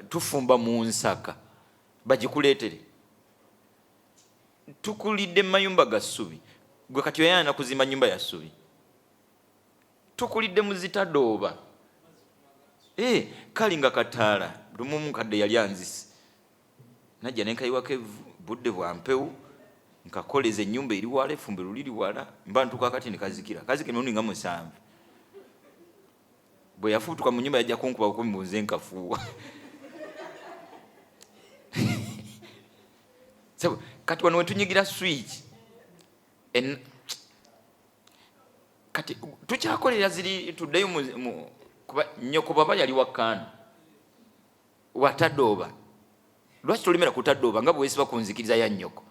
[SPEAKER 1] tufumba mu nsaka bagikuleetere tukulidde mu mayumba ga ssubi gwe kati oyana kuzimba nyumba ya ssubi tukulidde mu zitadooba kali nga kataala lumu mukadde yali anzise najja nenkayiwako budde bwa mpewo nkakoleza ennyumba eri wala efumbiro liri wala mba ntuuka kati nekazikira mirundi nga 7 bwe yafuutuka mu nyumba yajja kunkuba 10 bunze nkafuuwa kati wano wetunyigira switch kati tukyakolera ziri tuddeyo kuba nnyoko baba yali wakkaano watadooba lwaki tolemera kutadooba nga bwesiba ku nzikiriza ya nnyoko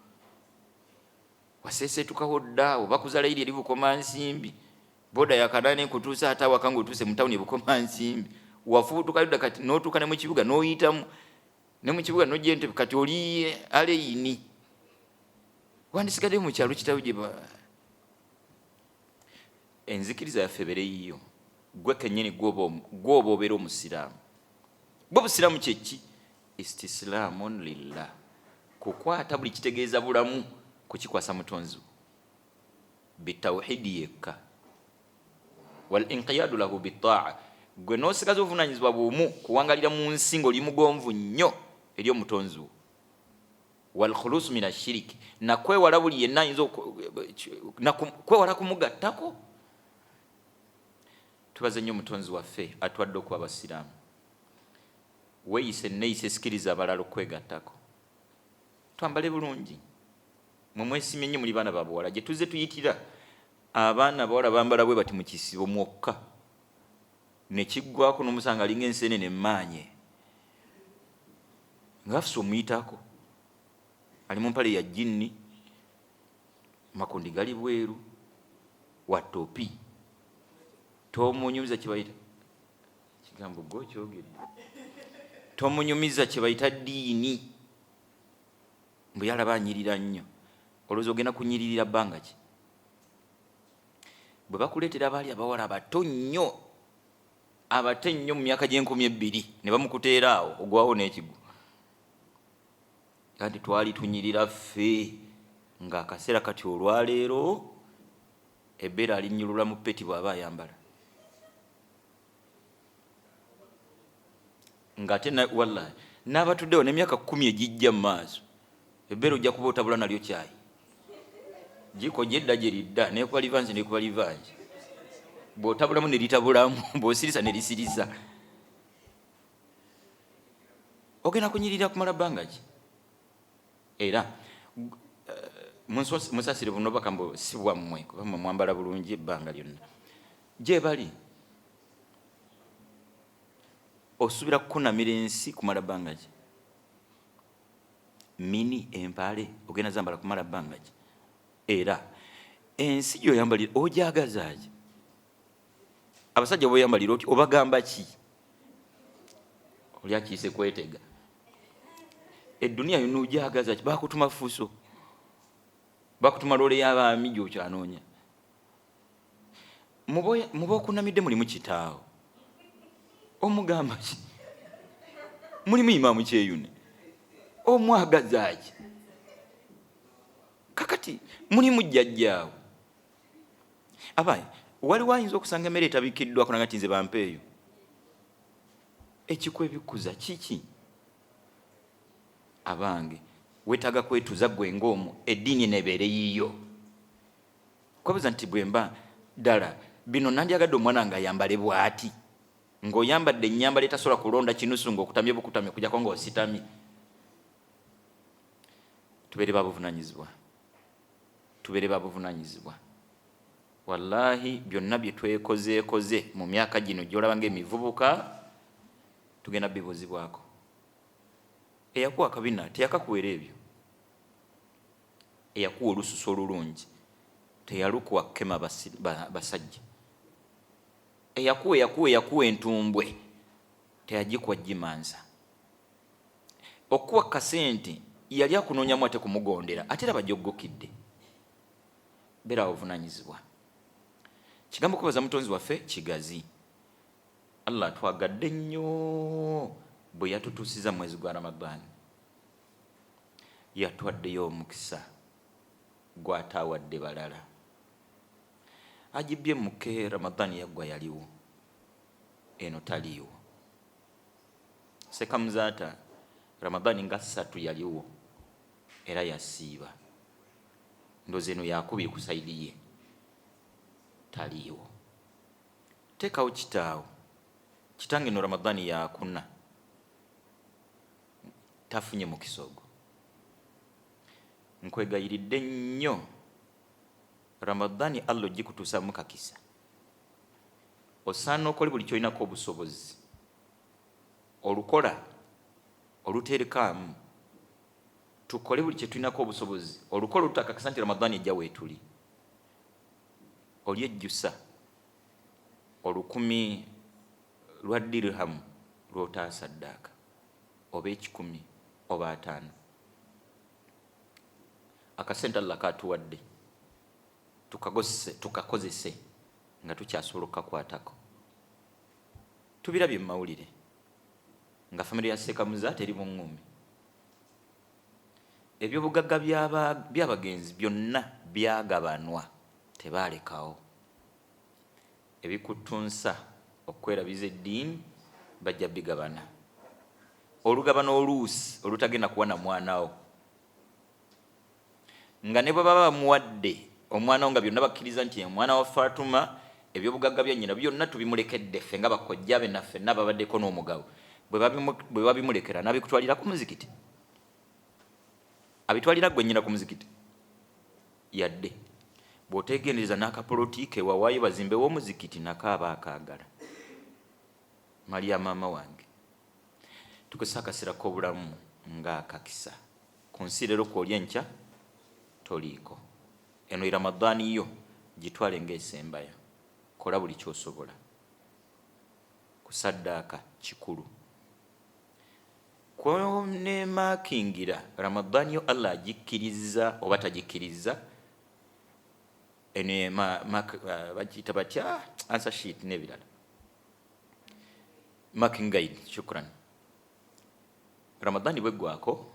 [SPEAKER 1] waseeseetukawo dda oba kuzalayiri eri bukomansimbi boda yakanaane kutuusa ate awaka ng'otuuse mu tawuni ebukomansimbi wafuutukayo dda kati n'otuuka ne mu kibuga n'oyitamu ne mu kibuga n'ojja Entebbe kati oli aleyini wandisigadde mu kyalo kitabu gye enzikiriza yaffe bereyiyo gwe kennyini gwoba obeera omusiraamu bwe busiraamu kyeki istislaamun lillah kukwata buli kitegeeza bulamu kukikwasa mutonzi bitawhidi yekka wal inqiyadu lahu bitaa gwe n'osigaza obuvunaanyizibwa bumu kuwangalira mu nsi ng'oli mugonvu nnyo eri omutonzi wo wal khulusu min ashiriki nakwewala buli yenna ayinza kwewala kumugattako tubaze nnyo omutonzi waffe atwadde okuba abasiraamu weeyise neeyise sikiriza abalala okwegattako twambale bulungi mumwesimye nnyo muli baana babuwala gye tuzze tuyitira abaana bawala bambala bwe bati mu kisibo mwokka nekiggwako n'omusanga alinga enseenene emmaanye ng'afuse omuyitako ali mu mpale ya jjinni makundi gali bweru watopi tomunyumiza kyebayita kigambo gwokyogedde tomunyumiza kyebayita ddiini mbwe yalaba anyirira nnyo olowooza ogenda kunyiririra bbanga ki bwe bakuleetera abaali abawala abato nnyo abate nnyo mu myaka gye2,000 ne bamukuteera awo ogwawo n'ekigwo kandi twali tunyirira ffe ng'akaseera kati olwaleero ebbeera alinnyulula mu peti bw'aba ayambala ng'ate wallahi n'abatuddewo n'emyaka 10 egijja mu maaso ebbeera ojja kuba otabula nalyo kyayi jiko jedda gye lidda nekuba livansi nekuba livansi bw'otabulamu ne litabulamu bw'osirisa ne lisirisa ogenda kunyirira kumala bbanga ki era musasire buno bakambo si bwammwe kuba mwambala bulungi ebbanga lyonna gye bali osubira kukunamira ensi kumala bbanga ki mini empale ogenda zambala kumala bbanga ki era ensi gyoyambalira ogyagazaaki abasajja boyambalira oti obagamba ki oli akiise kwetega eddunia yonna ojagaza ki bakutuma fuso bakutuma lole y'abaami gyokyanoonya muba okunamidde mulimu kitaawo omugamba ki mulimu imaamu kyeyune omwagaza ki kakati mulimu jjajjaawo abaye waliwo ayinza okusanga emmere etabikiddwako nagati nze bampeeyo ekikwa ebikuza kiki abange wetaaga kwetuza gwe ng'omu eddiini nebeere yiyo kwabuza nti bwemba ddala bino nandyagadde omwana nga ayambale bw'ati ng'oyambadde ennyambala etasobola kulonda kinusu ng'okutamye bukutamye kujjako ng'ositamye tubeere babuvunanyizibwa wallahi byonna bye twekozeekoze mu myaka gino gy'olaba ng'emivubuka tugenda bibuuzibwako eyakuwa akabina teyakakuwera ebyo eyakuwa olususu olulungi teyalukuwa kema basajja eyakuwa entumbwe teyagikuwa gimanza okuwa kasente yali akunoonyamu ate kumugondera ate era bajoggokidde beera obuvunanyizibwa kigambo kubaza mutonzi waffe kigazi Allah atwagadde nnyo bwe yatutuusiza mwezi gwa Ramadani yatwaddeyo omukisa gwataawadde balala agibye muke Ramadani yaggwa yaliwo eno taliiwo sekamuzaata Ramadani nga 3 yaliwo era yasiiba ndoze eno yakubye ku saidi ye taliiwo tekawo kitaawo kitange no Ramadani yakuna tafunye mu kisogo nkwegayiridde nnyo Ramadani Allah gikutuusa mu kakisa osaana okole buli kyolinako obusobozi olukola oluterekaamu tukole buli kye tulinako obusobozi olukola olutakakasa nti Ramadani ejja weetuli olyejjusa 10 lwa dirhamu lwotaasaddaaka oba 10 oba 5 akasente Allah katuwadde tukakozese nga tukyasobola okukakwatako tubirabye mu mawulire nga famire ya Sekamuza teri buŋŋumi ebyobugagga by'abagenzi byonna byagabanwa tebaalekawo ebikutunsa okwerabiza eddiini bajja bigabana olugabano oluusi olutagenda kuwana mwanawo nga ne bwe baba bamuwadde omwana nga byonna bakkiriza nti omwana wa Fatuma ebyobugagga bya nnyina byonna tubimulekedde ffe nga bakojja be naffe nababaddeko n'omugabo bwe babimulekera n'abikutwalira ku muzikiti abitwalira gwe nnyina ku muzikiti yadde bw'otegendereza n'akapolitiike wawaayo bazimbe w'omuzikiti nakaaba akaagala Maria maama wange tukesa akaseera k'obulamu ng'akakisa ku nsi leero kwolya enkya toliiko eno Ramadani yo gitwale ng'esembayo kola buli kyosobola kusaddaaka kikulu kwoneemakingira Ramadani yo Allah agikkiriza oba tagikkiriza ene bagiyita batya answer sheet n'ebirala marking guide shukran Ramadani bweggwako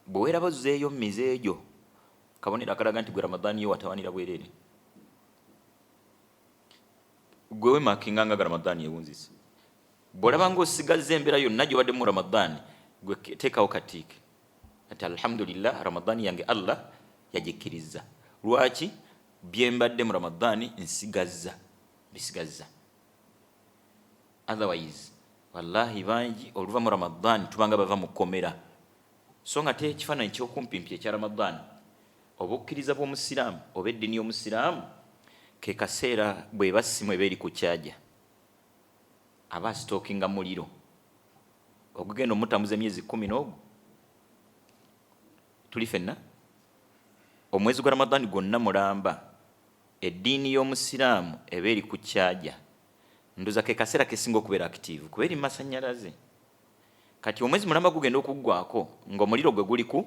[SPEAKER 1] bweweera bazuzeeyo mumize egyo kabonero akalaga nti gwe Ramadani yo watawanira bwereere gwewe makinga nga Ramadani ewunzise bw'olaba ng'osigazza embeera yonna gy'obadde mu Ramadani gwe teekawo katiike ati alhamdulillah Ramadani yange Allah yagikkiriza lwaki byembadde mu Ramadani bisigazza otherwise wallahi bangi oluva mu Ramadani tubanga bava mu kkomera so nga te ekifaananyi ky'okumpimpya ekya Ramadani oba okkiriza bw'omusiraamu oba eddiini y'omusiraamu ke kaseera bwe basimu eba eri ku kyaja aba asitookinga muliro ogugenda omutamuza emyezi 10 n'ogwo tuli fenna omwezi gwa Ramadani gwonna mulamba eddiini y'omusiraamu eba eri ku kyaja ndoza ke kaseera kesinga okubeera active kubera masannyalaze. Kati omwezi mulamba gugenda okuggwako ng'omuliro gwe guli ku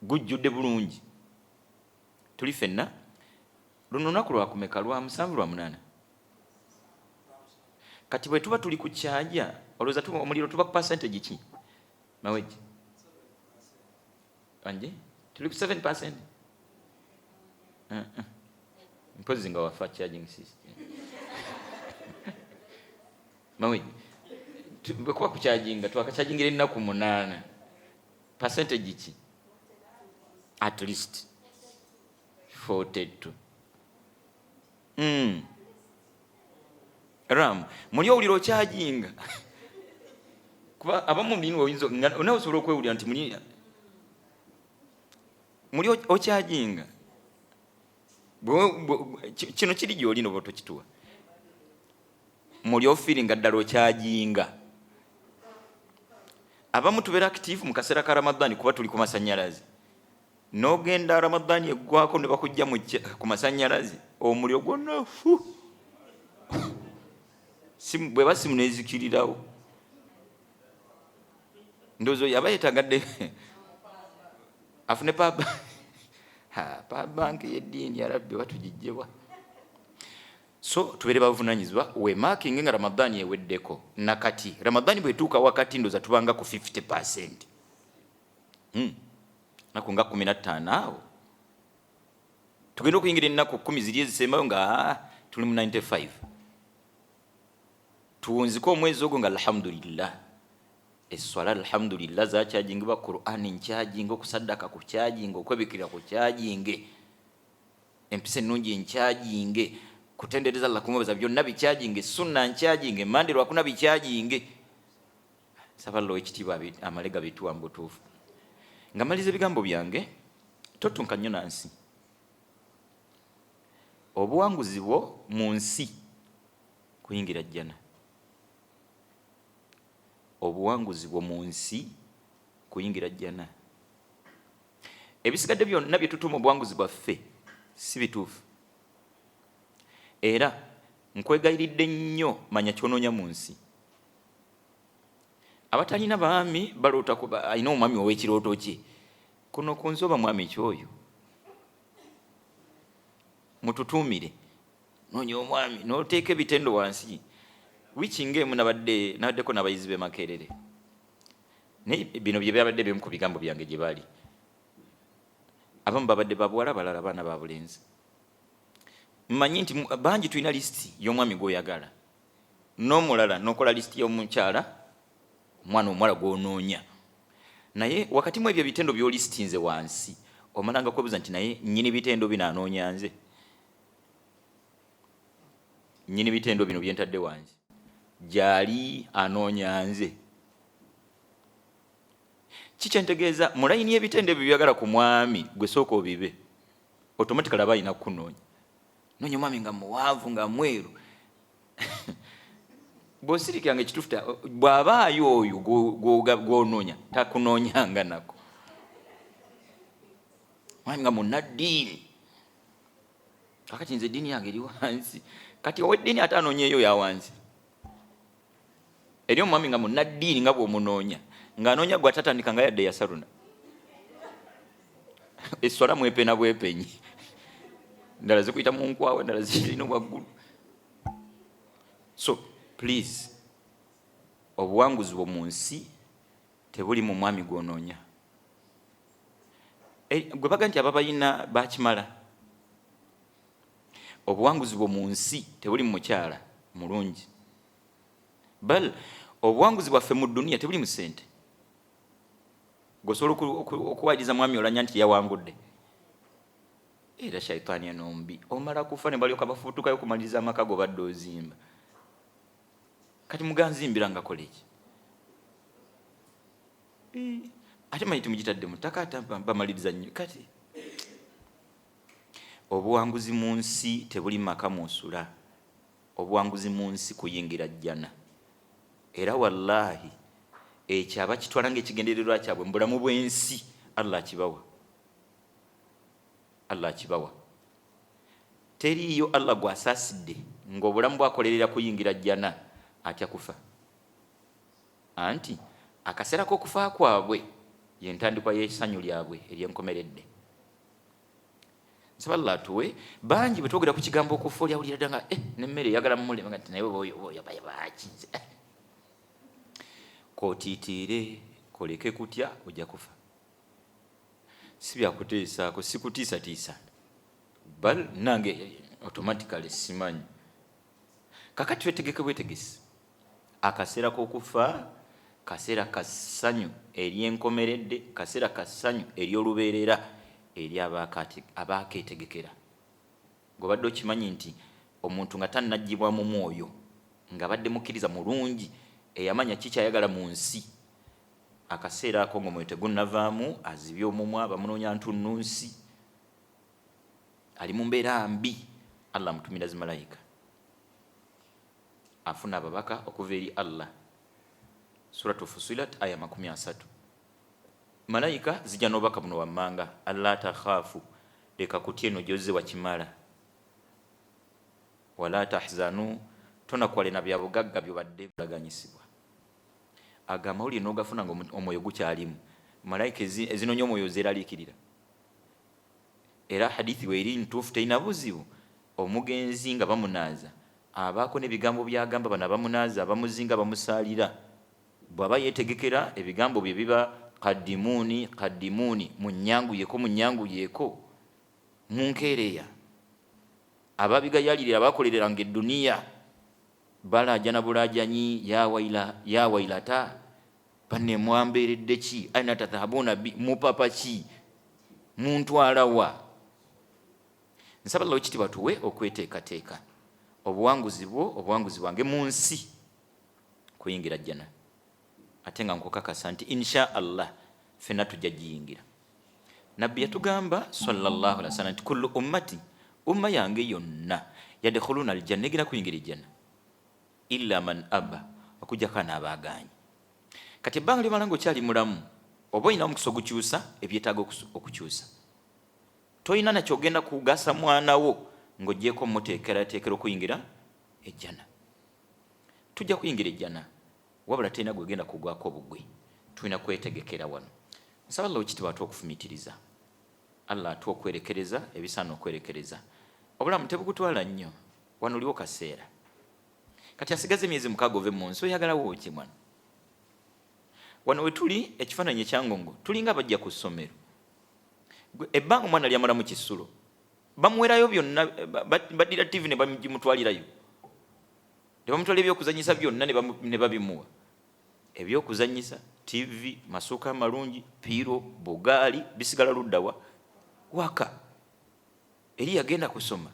[SPEAKER 1] gujjudde bulungi. Tuli ffenna luno lunaku lwakumeka lwa 7 lwa 8. Kati bwe tuba tuli ku kyaja olowooza omuliro tuba ku percentage ki Mawejje? Anje tuli ku 7%. Mpozi nga wafa charging system. Mawejje bwe kuba ku charginga twakachargingira ennaku 8 percentage ki? At least 42. Ram muli owulira okyajinga kuba abamu bino oyinza nawe osobola okwewulira nti muli okyajinga kino kiri gy'oli noba tokituwa muli ofiiringa ddala okyajinga. Abamu tubeera active mu kaseera ka Ramadani kuba tuli ku masannyalaze n'ogenda Ramadani eggwako ne bakujja ku masannyalaze omuliro gwonna bwe basimu nezikirirawo ndowooza yaba yeetagadde afune banki y'eddiini yarabbi batugijjebwa. So tubeere bavunaanyizibwa weemaakinge nga Ramadani eweddeko. Nakati Ramadani bwetuuka wakati ndowooza tubanga ku 50%. Naku nga 15 awo tugenda okuyingira ennaku 10 ziri ezisembayo nga tuli mu 95. Tuwunziko omwezi ogwo nga alhamdulillah esswala alhamdulillah zakyajingibwa, Qur'ani nkyajinga, okusaddaka ku kyajinga, okwebikira ku kyajinge, empisa ennungi nkyajinge, kutendereza Allah kumwebaza byonna bikyajinge, sunna nkyajinge, mande lwakuna bikyajinge. Saballo ekitiibwa amalega bituwa mbutuufu. Nga maliza ebigambo byange totunka nnyo nansi. Obuwanguzi bwo mu nsi kuyingira jjana. Obuwanguzi bwo mu nsi kuyingira jjana. Ebisigadde byonna bye tutuma obuwanguzi bwaffe si bituufu. Era nkwegayiridde nnyo manya kyonoonya mu nsi. Abatalina baami baloota kuba alina omwami ow'ekirooto kye. Kuno ku nsoba mwami kyoyo. Mututuumire. Noonya omwami n'oteeka ebitendo wansi. Wiki ng'emu nabaddeko n'abayizi b'e Makerere. Naye bino bye byabadde bimu ku bigambo byange gye bali. Abamu babadde babuwala, balala baana ba bulenzi. Mmanyi nti bangi tulina lisiti y'omwami gw'oyagala. N'omulala n'okola lisiti y'omukyala omwana omuwala gw'onoonya. Naye wakati mu ebyo ebitendo by'olisitinze wansi omalanga kwebuuza nti naye nnyini bitendo bino anoonya nze. Nnyini bitendo bino bye ntadde wansi gyali anoonya nze. Kikyentegeeza mulayini y'ebitendo ebyo byagala ku mwami gwe sooka obibe. Automatically aba alina kukunoonya. Noonya omwami nga muwanvu nga mweru. Bw'osirikiranga ekituufu bw'abaayo oyo gw'onoonya takunoonyanga nako. Mwami nga munnaddiini. Kakati nze eddiini yange eri wansi. Kati ow'eddiini ate anoonyeeyo ya wansi. Eri omwami nga munnaddiini nga bw'omunoonya. Ng'anoonya gwe atatandika nga yadde yasaluna. Esswala mwepena bwepenyi. Ndala zikuyita mu nkwawa, ndala zirina waggulu. So please, obuwanguzi bwo mu nsi tebuli mu mwami gw'onoonya. Gwe baga nti ababalina bakimala. Obuwanguzi bwo mu nsi tebuli mu mukyala mulungi. Bal obuwanguzi bwaffe mu dduniya tebuli mu ssente. Gwosobola okuwaliza mwami olanya nti yawangudde. Era shaitaani enombi omala kufa ne balyoka bafuutukayo kumaliriza amaka go badde ozimba. Kati muganzimbira nga koleki. Ate manyi tumugitadde mu ttaka ate bamaliriza nnyo. Kati obuwanguzi mu nsi tebuli maka musula. Obuwanguzi mu nsi kuyingira jjana. Era wallahi ekyo abakitwala ng'ekigendererwa kyabwe mu bulamu bw'ensi Allah akibawa. Allah akibawa. Teriiyo Allah gw'asaasidde ng'obulamu bwakolerera kuyingira jjana atya kufa. Anti akaseera k'okufa kwabwe ye ntandikwa y'essanyu lyabwe ery'enkomeredde. Nsaba Allah atuwe bangi bwe twogera ku kigambo okufa oli awulira ddala nga n'emmere eyagala mumulema nga naye obayabaaki kootiitiire koleke kutya ojja kufa. Si byakuteesaako, si kutiisatiisa, bal nange automatically simanyi. Kakati twetegeke bwetegesi akaseera k'okufa kaseera kassanyu ery'enkomeredde, kaseera kassanyu ery'olubeerera eri abaakeetegekera. Ng'obadde okimanyi nti omuntu nga tannaggyibwa mu mwoyo nga badde mukkiriza mulungi eyamanya kikyayagala mu nsi, akaseera ako ng'omwoyo tegunnavaamu, azibye omumwa, bamunoonya ntunnunsi, ali mu mbeera mbi, Allah amutumira zimalayika, afuna ababaka okuva eri Allah. Suratu Fusilat aya 30. Malayika zijja n'obubaka buno wammanga, alla takhaafu, leka kutya eno gy'ozze wakimala, wala tahzanu, tonakwale na bya bugagga byobadde bulaganyisibwa. Agamba oli n'ogafuna ng'omwoyo gukyalimu, malayika ezinoonya omwoyo zeeraliikirira. Era hadithi weeri ntuufu terina buzibu, omugenzi nga bamunaaza, abaako n'ebigambo byagamba bano abamunaaza, abamuzinga bamusaalira, bw'aba yeetegekera ebigambo bye biba kaddimuuni kaddimuuni, munnyanguyeeko munkeereya. Ababigayalirira abakolereranga edduniya balaajana bulaajanyi, ya wailata, banne mwambeeredde ki, aina tathabuuna mupapa ki, muntwala wa. Nsaba Allah ekitiibwa tuwe okweteekateeka obuwanguzi bwange mu nsi kuyingira jjana, ate nga nkukakasa nti insha Allah ffenna tujja giyingira. Nabbi yatugamba sallallahu alaihi wasallam nti kullu ummati, umma yange yonna yadkhuluna aljanna, egenda kuyingira ejjana, illa man aba, okujjako anaabagaanye. Kati ebbanga lyomala ng'okyali mulamu, oba olina omukisa ogukyusa ebyetaaga okukyusa. Toyina nakyo ogenda kugasa mwana wo ng'oggyeko muteekerateekera okuyingira ejjana. Tujja kuyingira ejjana, wabula terina gwegenda kugwako obugwi, tulina kwetegekera wano. Nsaba Allah ekitiibwa atuwa okufumiitiriza, Allah atuwa okwerekereza ebisaana okwerekereza. Obulamu tebugutwala nnyo, wano oliwo kaseera. Kati asigaze emyezi 6 ove mu nsi, oyagalawo ki mwana? Wano we tuli ekifaananyi ekyangongo, tulinga abajja ku ssomero. Ebbanga omwana lyamala mu kisulo, bamuwerayo byonna, baddira TV ne bamutwalirayo, ne bamutwala ebyokuzanyisa byonna ne babimuwa. Ebyokuzanyisa, TV, masuuka amalungi, piiro, bugaali, bisigala luddawa? Waka. Eri yagenda kusoma.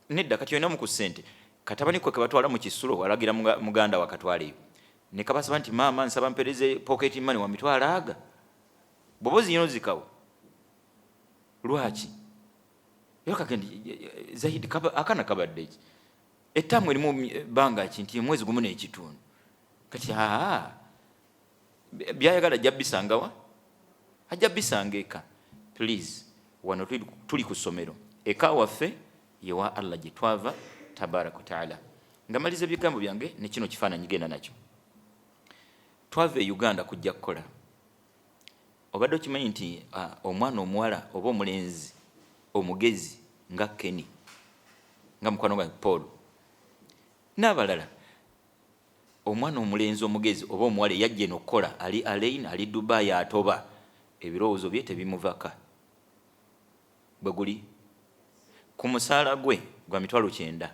[SPEAKER 1] Nedda kati olinamu ku ssente, katabani kwe kebatwala mu kisulo, walagira muganda wakatwaleyo. Ne kabasaba nti maama nsaba mpereze pocket money wa mitwalo aga. Bobozi yino zikawo. Lwaki? Yo kagendi Zahid akana kabadde ki? Ettamu erimu banga ki nti mwezi gumu n'ekitundu. Kati byayagala ajja bisangawa? Ajja bisanga eka. Please, wano tuli ku ssomero. Eka waffe yewa Allah gye twava tabaraka wa taala. Ngamaliza ebigambo byange ne kino kifaananyi genda nakyo. Twava e Uganda kujja kukola. Obadde okimanyi nti omwana omuwala oba omulenzi omugezi nga Keni, nga mukwano gwa Paul n'abalala, omwana omulenzi omugezi oba omuwala yajja eno okukola, ali Alain, ali Dubai atoba, ebirowoozo bye tebimuvaka. Bwe guli ku musaala gwe gwa mitwalo 9,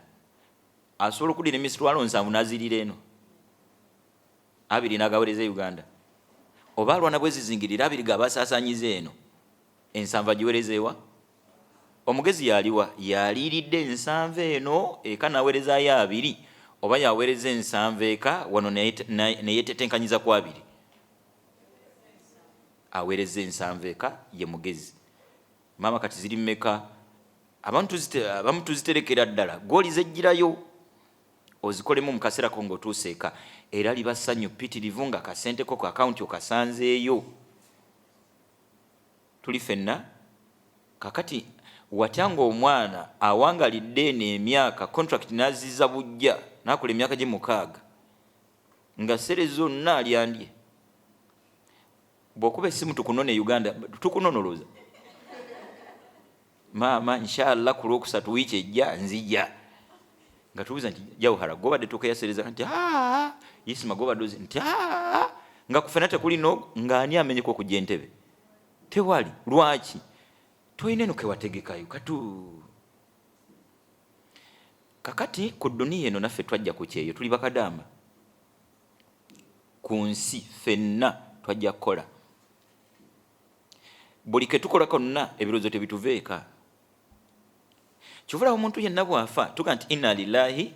[SPEAKER 1] asobola okuddira emitwalo 7 n'azirira eno, 2 n'agawereza Uganda. Oba alwana bwe zizingirira 2 gabasaasaanyiza eno, 7 agiwerezeewa. Omugezi yaliwa, yaliiridde 7 eno, eka n'aweerezaayo 2, oba yaweereza 7 eka wano neyetetenkanyiza ku 2. Aweereza 7 eka ye mugezi. Maama kati ziri mmeka? Abamu tuziterekera ddala, gooli zejjirayo ozikolemu mu kaseera ko ng'otuuse eka, era liba ssanyu ppitirivu nga kasente ko ku akawunti okasanzeeyo. Tuli ffenna kakati watanga omwana awangalidde emyaka contract naziza bujja nakola emyaka gye 6 nga sere zonna alyandye bwokuba esimu tukunone Uganda tukunonoloza mama inshallah ku Lwokusatu wiiki ejja nzija nga tubuza nti jawhara gobadde tukayasereza nti yisima gobadoze nti nga kufena tekuli no ngani amenyeko ku jentebe tewali lwaki toyineno kewategekayo katu kakati ku dunia eno naffe twajja ku kyeyo tuli bakadamba ku nsi fenna twajja kukola buli ketukola konna ebirozo tebituveeka kyovula omuntu yenna bwafa tuga nti inna lillahi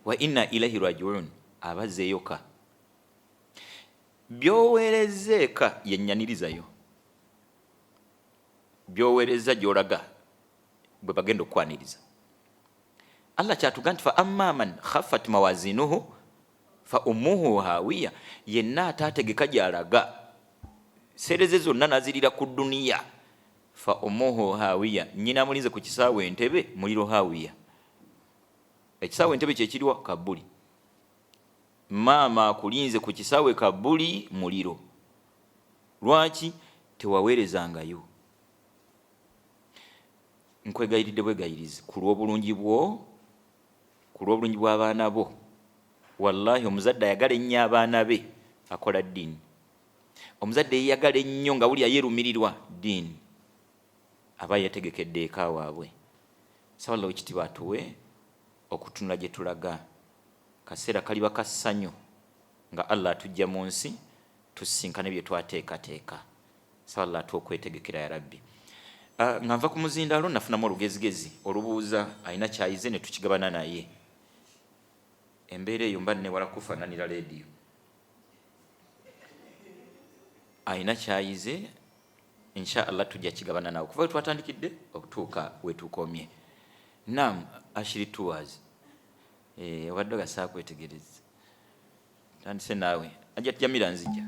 [SPEAKER 1] wa inna ilaihi rajiun abazeeyoka byowerezeeka yenyanirizayo byowereza gyolaga bwe bagenda okwaniriza Allah kyatuga nti fa amma man khaffat mawazinuhu fa ummuhu hawiya yenna atategeka gyalaga sereze zonna nazirira ku dunia fa ummuhu hawiya nyina mulinze ku kisaawe entebe muliro hawiya ekisaawe entebe kyekiriwa kabuli mama akulinze ku kisaawe kabuli muliro lwaki tewaweerezangayo nkwegayiridde bwegayirize ku lw'obulungi bw'abaana bo wallahi omuzadde ayagala ennyo abaana be akola ddiini omuzadde yeyagala ennyo nga buli ayerumirirwa ddiini aba yategekedde eka waabwe sawalla wekitiibwa atuwe okutunula gye tulaga kaseera kaliba kassanyu nga Allah atujja mu nsi tusinkane bye twateekateeka sawalla atuwe okwetegekera ya rabbi nga nva ku muzindaalo nafunamu olugezigezi olubuuza alina kyayize ne tukigabana naye embeera eyo mba newala kufaananira leediyo alina kyayize insha Allah tujja kigabana nawe kuva twatandikidde okutuuka wetukomye nam ashiri tours obadde gasaa kwetegereza tandise naawe ajja tujamira nzija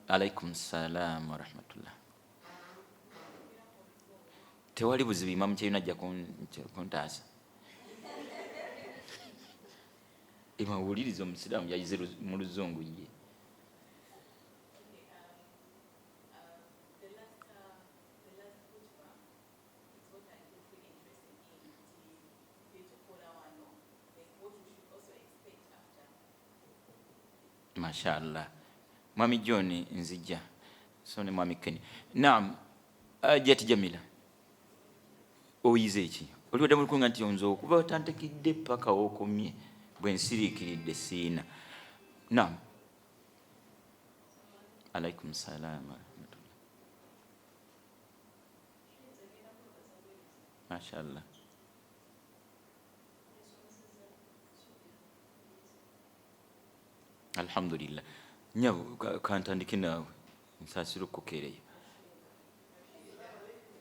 [SPEAKER 1] alaikum salam wa rahmatullah tewali buzibu imamu kyeyuna ajja kuntaasa imawuliriza omusiraamu yayize mu luzungu ye mashallah mwami John nzija so ne mwami Keni naam jeti Jamila oyize ki oliwadde mu kunga nti onzo okuva otantekidde paka okomye bwe nsiriikiridde siina naam alaikum salam mashallah alhamdulillah nyabo kantandike nawe nsasira okukeereyo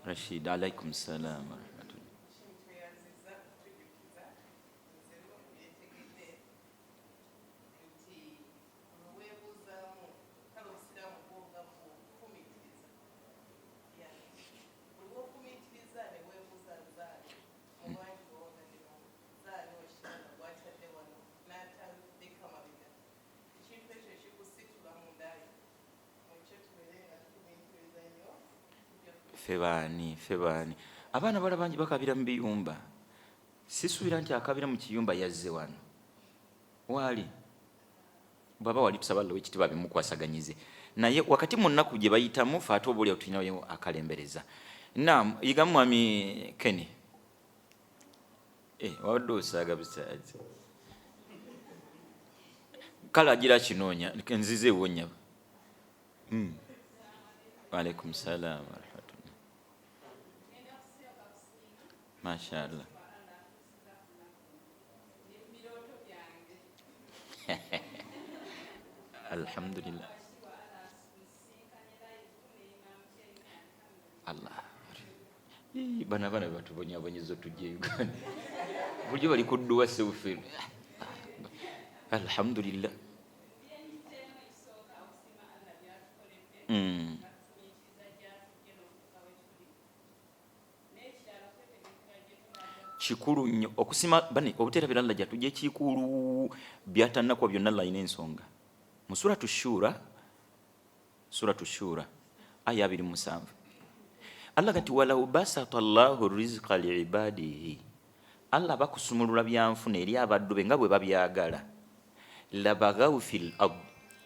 [SPEAKER 1] Rashid alaikum salam wa rahmatullah febani abaana bala bangi bakabira mu biyumba sisuubira nti akabira mu kiyumba yazze wano wali baba wali tusaba Lord ekitiibwa bimukwasaganyize naye wakati mu nnaku gye bayitamu faatu obuli otulinayo akalembereza naam yigamu mwami Keni wadde osaaga bisaazi kale agira kinoonya nzize ewonya waalaikum salam wa rahmatullah mashallah alhamdulillah Allah bana batubonyabonyezo tujje Uganda bulyo bali kudduwa sewufe alhamdulillah kikulu nnyo okusima bani obuterabira Allah jatuje kikulu byatanakwa byonna Allah ina ensonga mu suratu shura aya 27 Allah gati walau basata Allahu rizqa liibadihi Allah bakusumulula byanfuna eri abaddu be nga bwe babyagala labagaw fil ard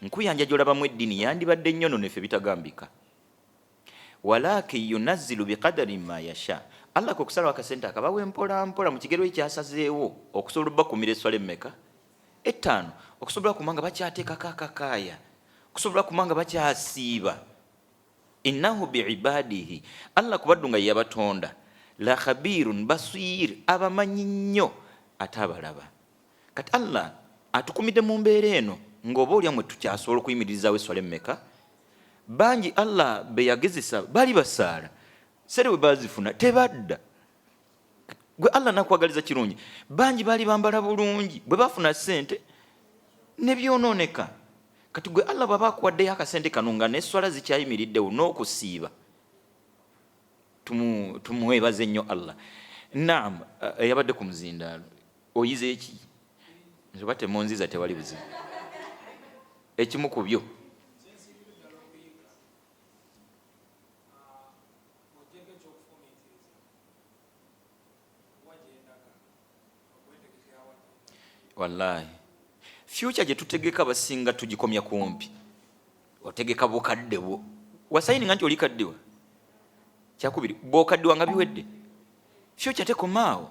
[SPEAKER 1] nkuyanja jolabamu eddiini yandibadde nnyono nefe bitagambika walakin yunazzilu biqadari ma yasha Allah ko kusala wakasente akabawe mpola mpola mu kigero ekyasazeewo okusobola bakumira eswale mmeka 5 okusobola kumanga bakyateeka kakakaya okusobola kumanga bakyasiiba innahu biibadihi Allah kubaddunga yabatonda la khabirun basir abamanyi nnyo atabalaba kati Allah atukumide mu mbeera eno ng'oba olya mwe tukyasobola okuyimirizaawo eswale mmeka bangi Allah be yagezesa bali basaala sere we bazifuna tebadda gwe Allah nakwagaliza kirungi bangi bali bambala bulungi bwe bafuna ssente ne byonooneka kati gwe Allah baba akuwaddeyo akasente kano nga n'eswala zikyayimiriddewo n'okusiiba tumuweebaze nnyo Allah naam yabadde ku muzindaalo oyize eki nsoba temunziza tewali buzibu ekimu ku byo wallahi future gye tutegeka basinga tugikomya kumpi otegeka bukaddewo wasayini nganti oli kaddewa kyakubiri bwokaddewa nga biwedde future tekomaawo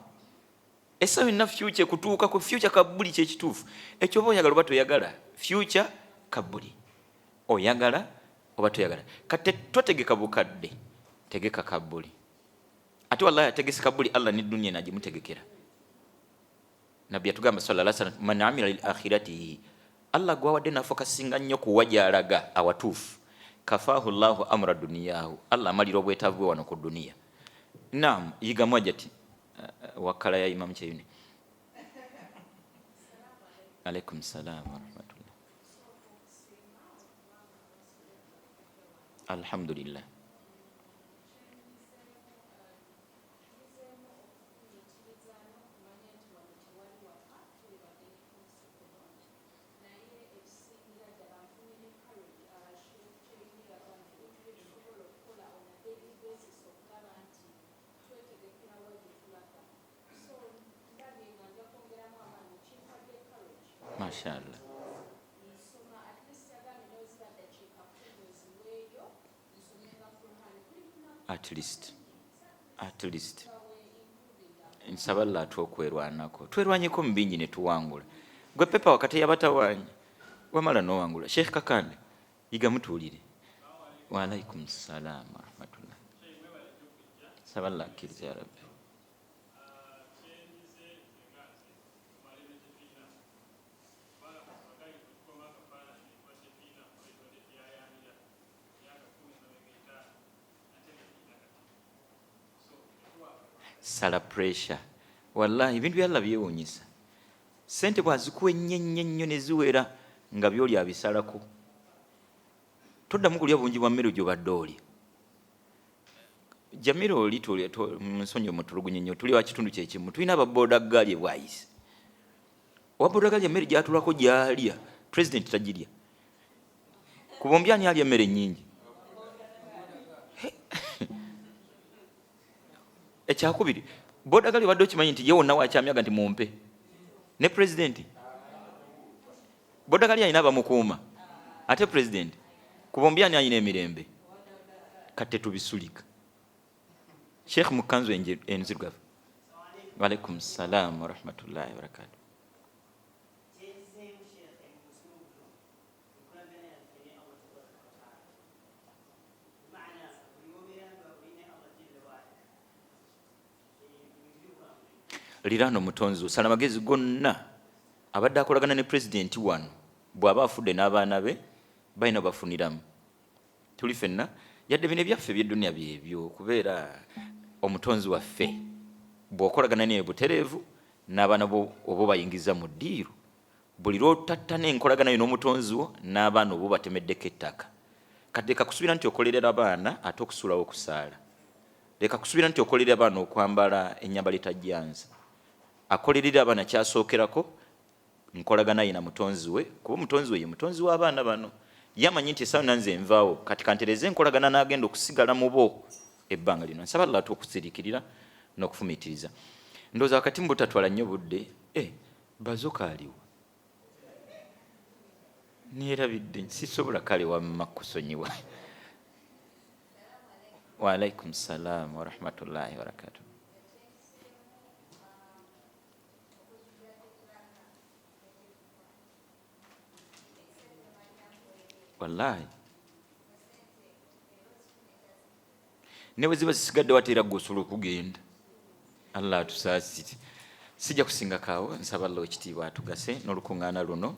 [SPEAKER 1] esawi na future kutuuka ku future kabuli kyekituufu ekyo oba oyagala oba toyagala future kabuli oyagala oba toyagala kate totegeka bukadde tegeka kabuli ate wallahi ategese kabuli Allah ne dunia nagimutegekera nabbi atugamba sallallahu alaihi wasallam man amila lil akhiratihi Allah gwawadde nafokasinga nnyo kuwajalaga awatuufu kafahu Allahu amra duniyahu Allah amalira obwetaavu bwe wano ku dunia naam yiga mwajati wakala ya imam Cheyune alaikum salam wa rahmatullah alhamdulillah mashallah at least nsaballa atokwerwanako twerwanyeko mu bingi ne tuwangula gwe pepa wakati yabatawanyi wamala n'owangula Sheikh Kakande yiga mutuulire wa alaikum salam wa rahmatullah saballa akkiriza ya rabbi sala pressure wallahi bintu byalla byewunyisa sente bwazikuwe nnyo ne ziwera nga byoli abisalako toddamu kulya bungi bwa mmere gyo badde oli Jamiro oli tuli nsonyo mutulugunye nnyo tuli wa kitundu kyekimu tulina ababoda gali ebwayise waboda gali emmere gyatulako gyalya president tagirya kubombyani alya emmere nnyingi ekyakubiri boda gali badde okimanyi nti ye wonna wakyamyaga nti mumpe ne president boda gali alina abamukuuma ate president kubombyani alina emirembe kate tubisulika Sheikh mukanzu enzirugavu wa alaikum salam wa rahmatullahi wa barakatuh lirano mutonzo sala magezi gonna abadde akolagana ne president wano bw'aba afudde n'abaana be balina bafuniramu tuli fenna yadde bino byaffe by'eddunia byebyo kubeera omutonzi waffe bw'okolagana naye butereevu n'abaana bo oba bayingiza mu ddiiru buli lw'otattana enkolagana yo n'omutonzi wo n'abaana oba batemeddeko ettaka kati leka kusuubira nti okolerera abaana ate okusulawo okusaala leka kusuubira nti okolerera abaana okwambala ennyambala etajjanza akolerera abaana kyasookerako nkolagana ye na mutonzi we kuba mutonzi we ye mutonzi w'abaana bano yamanyi nti essaawa nanze nvaawo kati kantereze nkolagana n'agenda okusigala mu bo ebbanga lino. Nsaba Allah okusirikirira n'okufumiitiriza. Ndowooza wakati mu butatwala nnyo budde bazoka aliwo neerabidde sisobola kale wamma kusonyiwa. Wa alaikum salaam wa rahmatullahi wa barakatuh. Wallahi newe ziba zisigadde wateera gwosobola okugenda. Allah atusaasire. Sijja kusinga kaawo. Nsaba Allah ekitiibwa atugase n'olukuŋŋaana luno.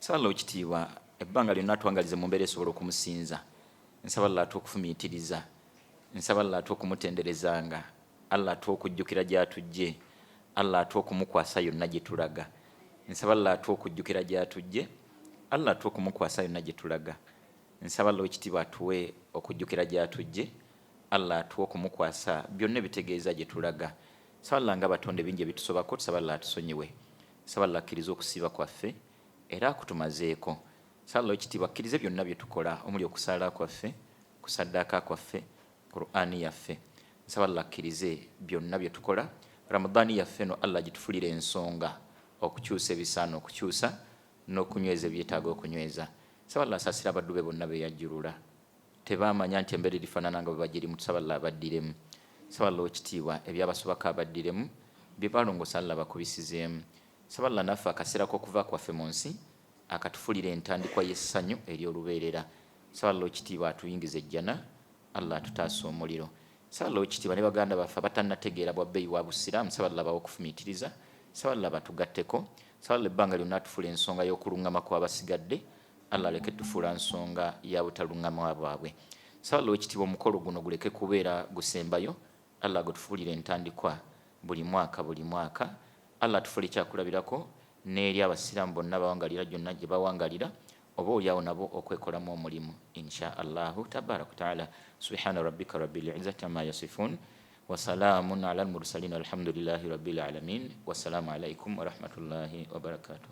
[SPEAKER 1] Nsaba Allah ekitiibwa ebbanga lyonna atwangalize mu mbeera esobola okumusinza. Nsaba Allah atuokufumiitiriza. Nsaba Allah atuokumutenderezanga. Allah atuokujjukira gy'atujje. Allah atuokumukwasa yonna gye tulaga. Nsaba Allah atuokujjukira gy'atujje. Allah atuokumukwasa yonna gye tulaga. Nsaba Allah ekitiibwa atuwe okujjukira gy'atujje. Allah atuokumukwasa byonna bitegeeza gye tulaga. Nsaba Allah nga batonde bingi ebitusobako. Nsaba Allah atusonyiwe. Nsaba Allah akkiriza okusiiba kwaffe era akutumazeeko. Nsaba Allah ekitiibwa akkirize byonna bye tukola omuli okusaala kwaffe, kusaddaaka kwaffe, Qur'ani yaffe. Nsaba Allah akkirize byonna bye tukola. Ramadani yaffe no Allah gitufulire ensonga okukyusa ebisaana okukyusa n'okunyweza ebyetaaga okunyweza. Nsaba Allah asaasira abaddu be bonna be yajjulula. Tebaamanya nti embeera erifaanana nga bwe bagirimu. Nsaba Allah abaddiremu. Nsaba Allah ekitiibwa ebyabasobako abaddiremu bye balongosa Allah bakubisizeemu. Nsaba Allah naffe akaseera k'okuva kwaffe mu nsi akatufulira entandikwa y'essanyu ery'olubeerera. Nsaba Allah ekitiibwa atuyingize ejjana. Allah atutaasa omuliro. Nsaba Allah ekitiibwa ne baganda baffe abatannategeera bwa bbeeyi wa busiraamu. Nsaba Allah bawe okufumiitiriza. Nsaba Allah batugatteko. Nsaba Allah ebbanga lyonna atufula ensonga y'okuluŋŋama kw'abasigadde. Allah aleke tufuula nsonga ya butaluŋŋama bwabwe. Nsaba Allah ekitiibwa omukolo guno guleke kubeera gusembayo. Allah gutufuulire entandikwa buli mwaka buli mwaka. Allah atufuule kyakulabirako n'eri abasiraamu bonna bawangalira gyonna gye bawangalira oba olyawo nabo okwekolamu omulimu insha Allahu tabaraka taala. Subhana rabbika rabbil izzati amma yasifun wa salaamun ala al mursalin alhamdulillahi rabbil alamin. Wassalamu alaikum wa rahmatullahi wa barakatuh.